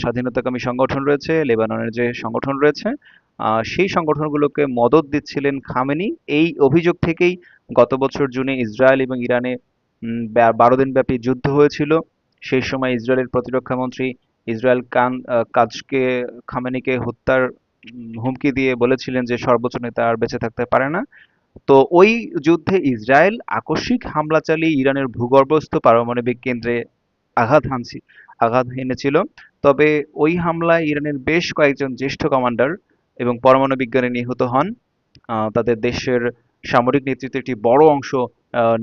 স্বাধীনতাকামী সংগঠন রয়েছে, লেবাননের যে সংগঠন রয়েছে, সেই সংগঠনগুলোকে মদদ দিচ্ছিলেন খামেনি। এই অভিযোগ থেকেই গত বছর জুনে ইসরায়েল এবং ইরানে 12 দিনব্যাপী যুদ্ধ হয়েছিল। সেই সময় ইসরায়েলের প্রতিরক্ষা মন্ত্রী ইসরায়েল কাজকে খামেনিকে হত্যার হুমকি দিয়ে বলেছিলেন যে সর্বোচ্চ নেতা আর বেঁচে থাকতে পারে না। তো ওই যুদ্ধে ইসরায়েল আকস্মিক হামলা চালিয়ে ইরানের ভূগর্ভস্থ পারমাণবিক কেন্দ্রে আঘাত হানছি আঘাত হেনেছিল। তবে ওই হামলায় ইরানের বেশ কয়েকজন জ্যেষ্ঠ কমান্ডার এবং পরমাণু বিজ্ঞানী নিহত হন। তাদের দেশের সামরিক নেতৃত্বের একটি বড় অংশ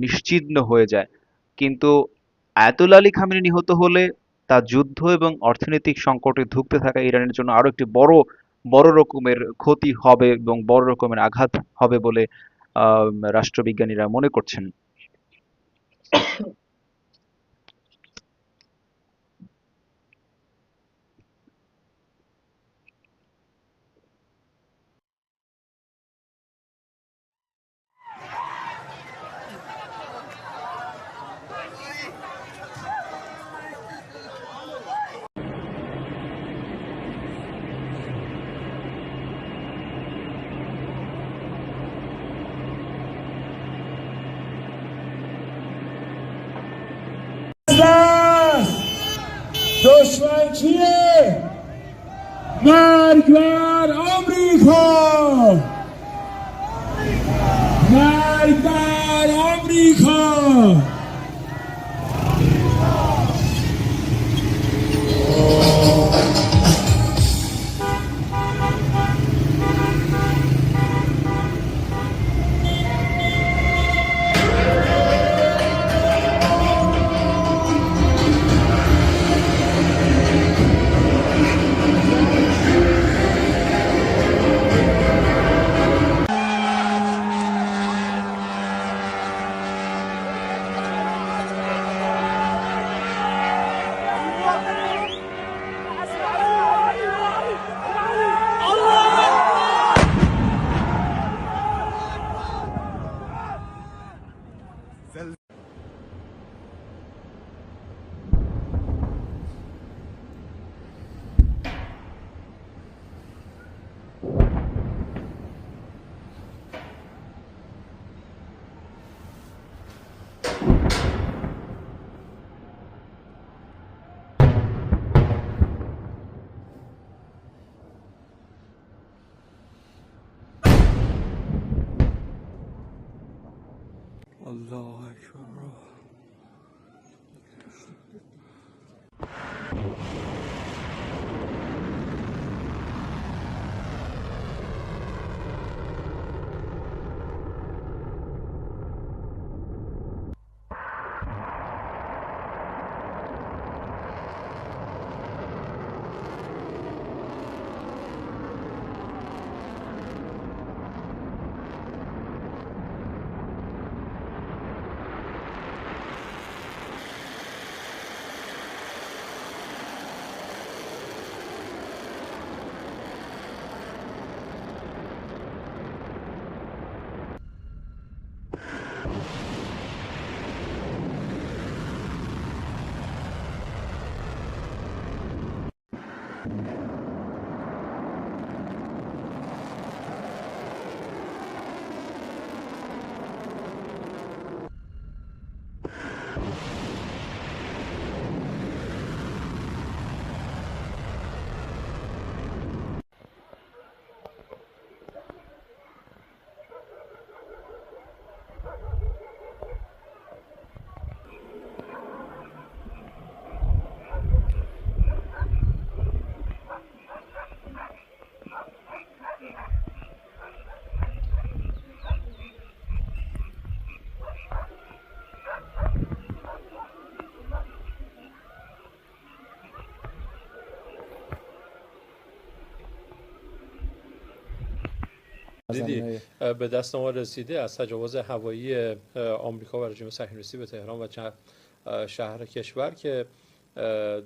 নিশ্চিহ্ন হয়ে যায়। কিন্তু আয়াতুল্লাহ আলী খামেনি নিহত হলে তা যুদ্ধ এবং অর্থনৈতিক সংকটে ধুঁকতে থাকা ইরানের জন্য আরো একটি বড় রকমের ক্ষতি হবে এবং বড় রকমের আঘাত হবে বলে রাষ্ট্রবিজ্ঞানীরা মনে করছেন। دشمن کیه؟ مرگ بر آمریکا! مرگ بر آمریکا! دیدی به دست ما رسیده از تجاوز هوایی آمریکا و رژیم صهیونیستی به تهران و چند شهر کشور که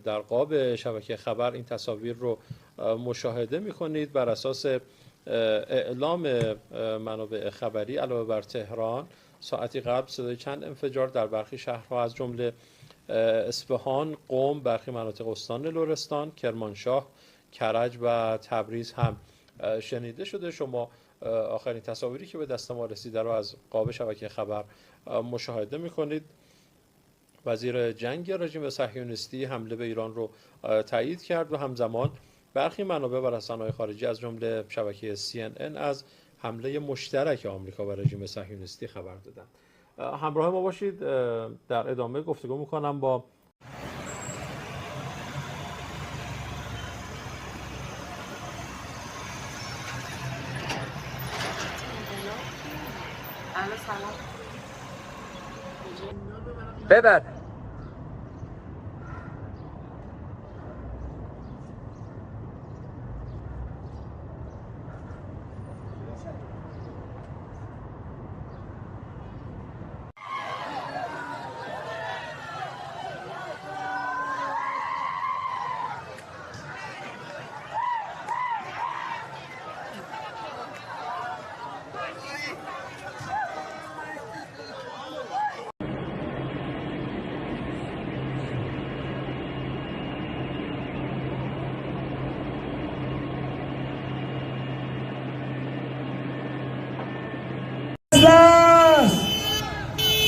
در قاب شبکه خبر این تصاویر رو مشاهده می‌کنید. بر اساس اعلام منابع خبری علاوه بر تهران ساعتی قبل صدای چند انفجار در برخی شهرها از جمله اصفهان، قم، برخی مناطق استان لرستان، کرمانشاه، کرج و تبریز هم شنیده شده. شما آخرین تصاویری که به دست ما رسیده رو از قاب شبکه خبر مشاهده می‌کنید. وزیر جنگ رژیم صهیونیستی حمله به ایران رو تایید کرد و همزمان برخی منابع و رسانه‌های خارجی از جمله شبکه CNN از حمله مشترک آمریکا و رژیم صهیونیستی خبر دادند. همراه ما باشید، در ادامه گفتگو می‌کنم با ببر.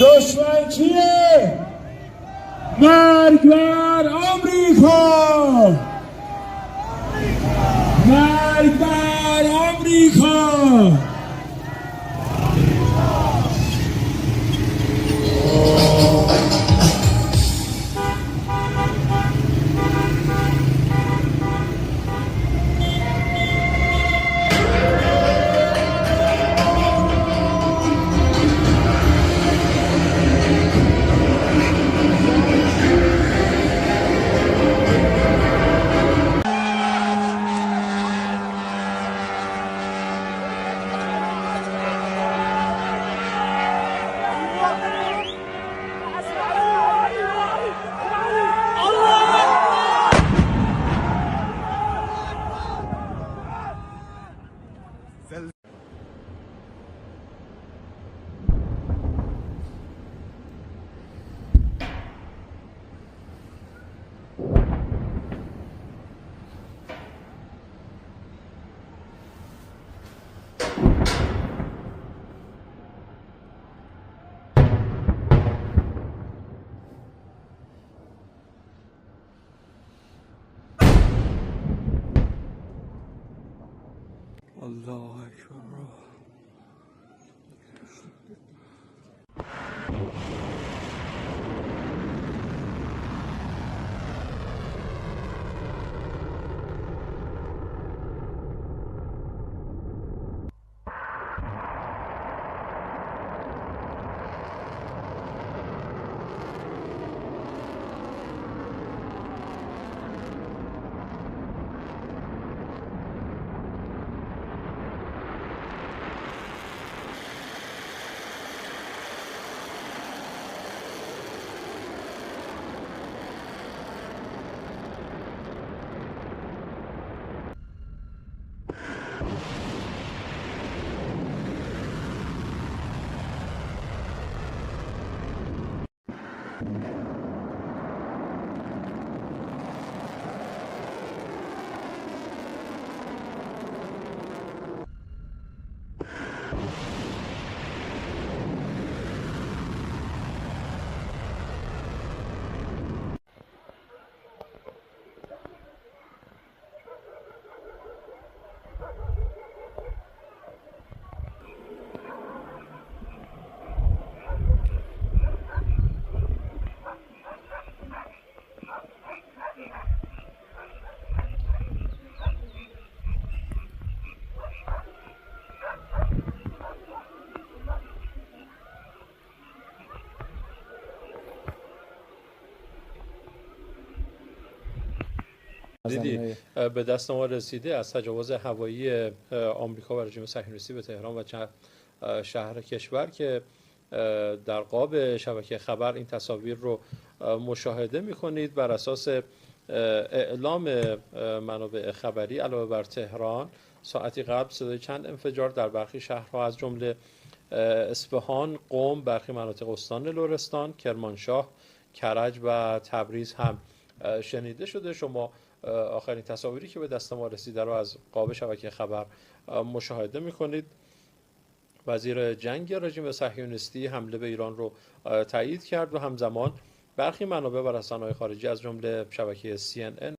دشمن کیه؟ مرگ بر آمریکا! مرگ بر آمریکا! الله اکبر. دیدی به دست ما رسیده از تجاوز هوایی آمریکا و رژیم صهیونیستی به تهران و چند شهر کشور که در قاب شبکه خبر این تصاویر رو مشاهده می‌کنید. بر اساس اعلام منابع خبری علاوه بر تهران ساعتی قبل صدای چند انفجار در برخی شهرها از جمله اصفهان، قم، برخی مناطق استان لرستان، کرمانشاه، کرج و تبریز هم شنیده شده. شما آخرین تصاویری که به دست ما رسیده رو از قاب شبکه خبر مشاهده می‌کنید. وزیر جنگ رژیم صهیونیستی حمله به ایران رو تایید کرد و همزمان برخی منابع و رسانه‌های خارجی از جمله شبکه CNN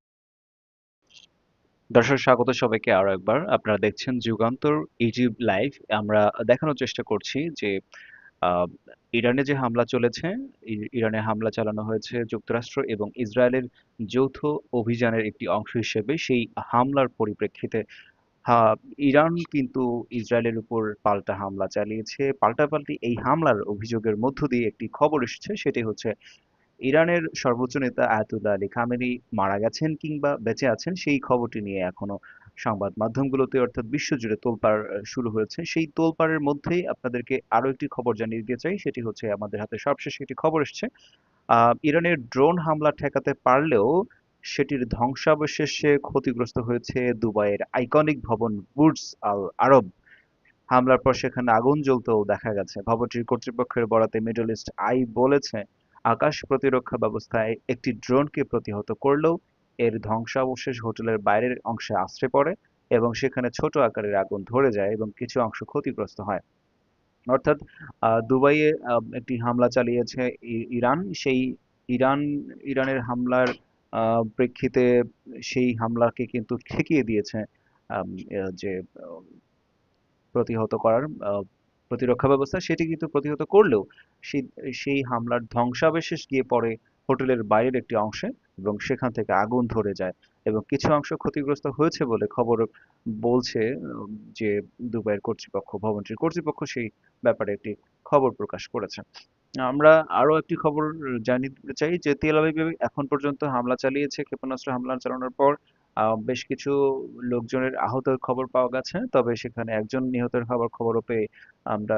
দর্শক স্বাগত সবাইকে আরো একবার। আপনারা দেখছেন যুগান্তর ইউটিউব লাইভ। আমরা দেখানোর চেষ্টা করছি যে আহ, ইরানে যে হামলা চলেছে, ইরানে হামলা চালানো হয়েছে যুক্তরাষ্ট্র এবং ইসরায়েলের যৌথ অভিযানের একটি অংশ হিসেবে। সেই হামলার পরিপ্রেক্ষিতে হ্যাঁ, ইরান কিন্তু ইসরায়েলের উপর পাল্টা হামলা চালিয়েছে। পাল্টাপাল্টি এই হামলার অভিযোগের মধ্য দিয়ে একটি খবর এসেছে, সেটি হচ্ছে ইরানের সর্বোচ্চ নেতা আয়াতুল্লাহ আলী খামেনি মারা গেছেন কিংবা বেঁচে আছেন, সেই খবরটি নিয়ে এখনো সংবাদ মাধ্যমগুলোতে অর্থাৎ বিশ্বজুড়ে তোলপাড় শুরু হয়েছে। সেই তোলপাড়ের মধ্যেই আপনাদেরকে আরো একটি খবর জানিয়ে দিতে চাই, সেটি হচ্ছে আমাদের হাতে সবশেষ একটি খবর এসেছে। ইরানের ড্রোন হামলা ঠেকাতে পারলেও সেটির ধ্বংসাবশেষে ক্ষতিগ্রস্ত হয়েছে দুবাইয়ের আইকনিক ভবন বুর্জ আল আরব। হামলার পর সেখানে আগুন জ্বলতেও দেখা গেছে। ভবনটির কর্তৃপক্ষের বরাতে মিডল ইস্ট আই বলেছে, আকাশ প্রতিরক্ষা ব্যবস্থায় একটি ড্রোনকে প্রতিহত করলেও এর ধ্বংসাবশেষ হোটেলের বাইরের অংশে আশ্রে পড়ে এবং সেখানে ছোট আকারের আগুন ধরে যায় এবং কিছু অংশ ক্ষতিগ্রস্ত হয়। অর্থাৎ দুবাইয়ে একটি হামলা চালিয়েছে ইরান। সেই ইরান ইরানের হামলার প্রেক্ষিতে সেই হামলাকে কিন্তু ঠেকিয়ে দিয়েছে যে প্রতিহত করার প্রতিরক্ষা ব্যবস্থা, সেটি কিন্তু প্রতিহত করলেও সেই সেই হামলার ধ্বংসাবশেষ গিয়ে পড়ে হোটেলের বাইরের একটি অংশে এবং সেখান থেকে আগুন ধরে যায় এবং কিছু অংশ ক্ষতিগ্রস্ত হয়েছে বলে খবর বলছে। যে দুবাইয়ের কর্তৃপক্ষ, ভবনটির কর্তৃপক্ষ সেই ব্যাপারে একটি খবর প্রকাশ করেছে। আমরা আরো একটি খবর জানিয়ে দিতে চাই যে তেল আবিবে এখন পর্যন্ত হামলা চালিয়েছে। ক্ষেপণাস্ত্র হামলা চালানোর পর বেশ কিছু লোকজনের আহতের খবর পাওয়া গেছে, তবে সেখানে একজন নিহতের খবরও পেয়ে আমরা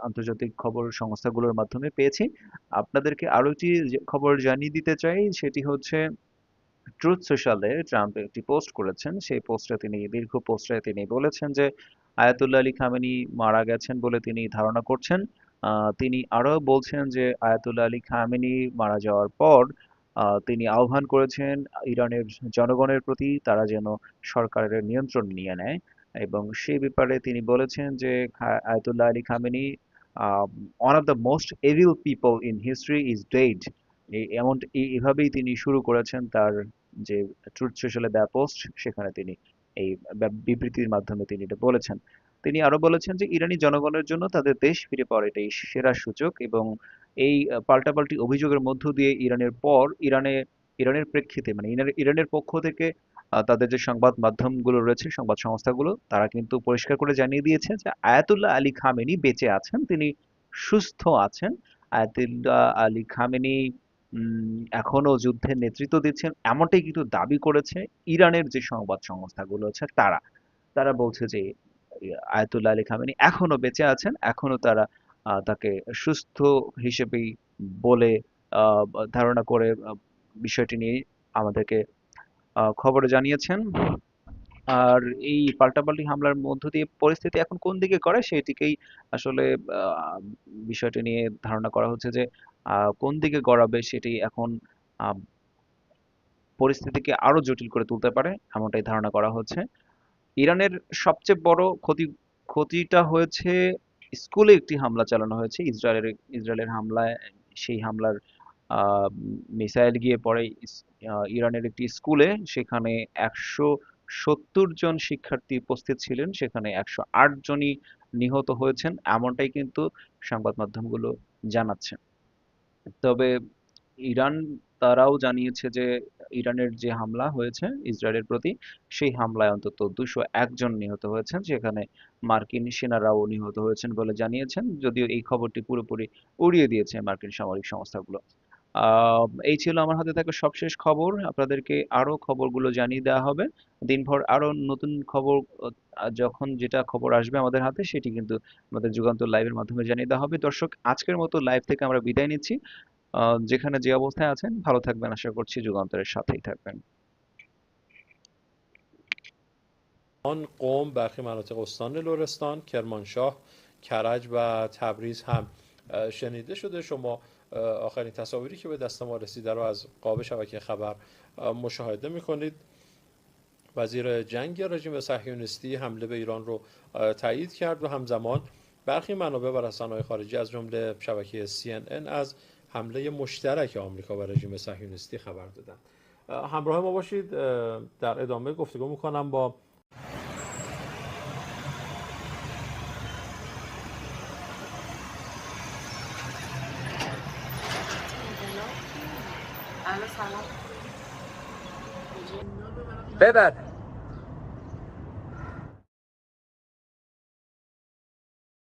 আন্তর্জাতিক খবর সংস্থাগুলোর মাধ্যমে পেয়েছি। আপনাদেরকে আরো একটি খবর জানিয়ে দিতে চাই, সেটি হচ্ছে ট্রুথ সোশ্যালে ট্রাম্প একটি পোস্ট করেছেন। সেই পোস্টে তিনি, দীর্ঘ পোস্টে তিনি বলেছেন যে আয়াতুল্লাহ আলী খামেনি মারা গেছেন বলে তিনি ধারণা করছেন। তিনি আরো বলছেন যে আয়াতুল্লাহ আলী খামেনি মারা যাওয়ার পর তিনি আহ্বান করেছেন ইরানের জনগণের প্রতি, তারা যেন সরকারের নিয়ন্ত্রণ নিয়ে নেয় এবং সেই ব্যাপারে তিনি বলেছেন যে Ayatollah Ali Khamenei one of the most evil people in history is dead. এমন এভাবেই তিনি শুরু করেছেন তার যে ট্রুথ সোশ্যালে দেওয়া পোস্ট, সেখানে তিনি এই বিবৃতির মাধ্যমে তিনি এটা বলেছেন। তিনি আরো বলেছেন যে ইরানি জনগণের জন্য তাদের দেশ ফিরে পাওয়ার এটাই সেরা সুযোগ এবং এই পাল্টাপাল্টি অভিযোগের মধ্য দিয়ে ইরানের প্রেক্ষিতে মানে ইরানের পক্ষ থেকে তাদের যে সংবাদ মাধ্যমগুলো রয়েছে, সংবাদ সংস্থাগুলো, তারা কিন্তু পরিষ্কার করে জানিয়ে দিয়েছে যে আয়াতুল্লাহ আলী খামেনি বেঁচে আছেন, তিনি সুস্থ আছেন। আয়াতুল্লাহ আলী খামেনি এখনো যুদ্ধের নেতৃত্ব দিচ্ছেন, এমনটাই কিন্তু দাবি করেছে ইরানের যে সংবাদ সংস্থাগুলো আছে। তারা তারা বলছে যে আয়াতুল্লাহ আলী খামেনি এখনো বেঁচে আছেন, এখনো তারা তাকে সুস্থ হিসেবেই বলে আহ, ধারণা করে বিষয়টি নিয়ে আমাদেরকে খবরে জানিয়েছেন। আর এই পাল্টাপাল্টি হামলার মধ্য দিয়ে পরিস্থিতি এখন কোন দিকে করে সেটিকেই আসলে আহ, বিষয়টি নিয়ে ধারণা করা হচ্ছে যে কোন দিকে গড়াবে সেটি এখন আহ, পরিস্থিতিকে আরো জটিল করে তুলতে পারে, এমনটাই ধারণা করা হচ্ছে। ইরানের সবচেয়ে বড় ক্ষতিটা হয়েছে স্কুলে একটি হামলা চালানো হয়েছে ইসরায়েলের হামলায়। সেই হামলার মিসাইল গিয়ে পড়ে ইরানের একটি স্কুলে। সেখানে 170 জন শিক্ষার্থী উপস্থিত ছিলেন, সেখানে 108 জনই নিহত হয়েছেন, এমনটাই কিন্তু সংবাদ মাধ্যমগুলো জানাচ্ছে। তবে ইরান তারাও জানিয়েছে যে ইরানের যে হামলা হয়েছে ইসরায়েলের প্রতি, সেই হামলায় অন্তত 201 জন নিহত হয়েছেন, সেখানে মার্কিন সেনারাও নিহত হয়েছেন বলে জানিয়েছেন, যদিও এই খবরটি পুরোপুরি উড়িয়ে দিয়েছে মার্কিন সামরিক সংস্থাগুলো। এই ছিল আমার হাতে থাকা সবশেষ খবর। আপনাদেরকে আরো খবরগুলো জানিয়ে দেওয়া হবে দিনভর। আরো নতুন খবর যখন যেটা খবর আসবে আমাদের হাতে, সেটি কিন্তু আমাদের যুগান্তর লাইভের মাধ্যমে জানিয়ে দেওয়া হবে। দর্শক, আজকের মতো লাইভ থেকে আমরা বিদায় নিচ্ছি। যেখানে যে অবস্থায় আছেন ভালো থাকবেন, আশা করছি যুগান্তরের সাথেই থাকবেন। آن قوم برخی مناطق استان لرستان، کرمانشاه، کرج و تبریز هم شنیده شده. شما آخرین تصاویری که به دست ما رسیده رو از قاب شبکه خبر مشاهده میکنید. وزیر جنگ رژیم صهیونیستی حمله به ایران رو تایید کرد و همزمان برخی منابع و رسانه‌های خارجی از جمله شبکه CNN از حمله مشترک آمریکا و رژیم صهیونیستی خبر دادند. همراه ما باشید، در ادامه گفتگو میکنم با ببر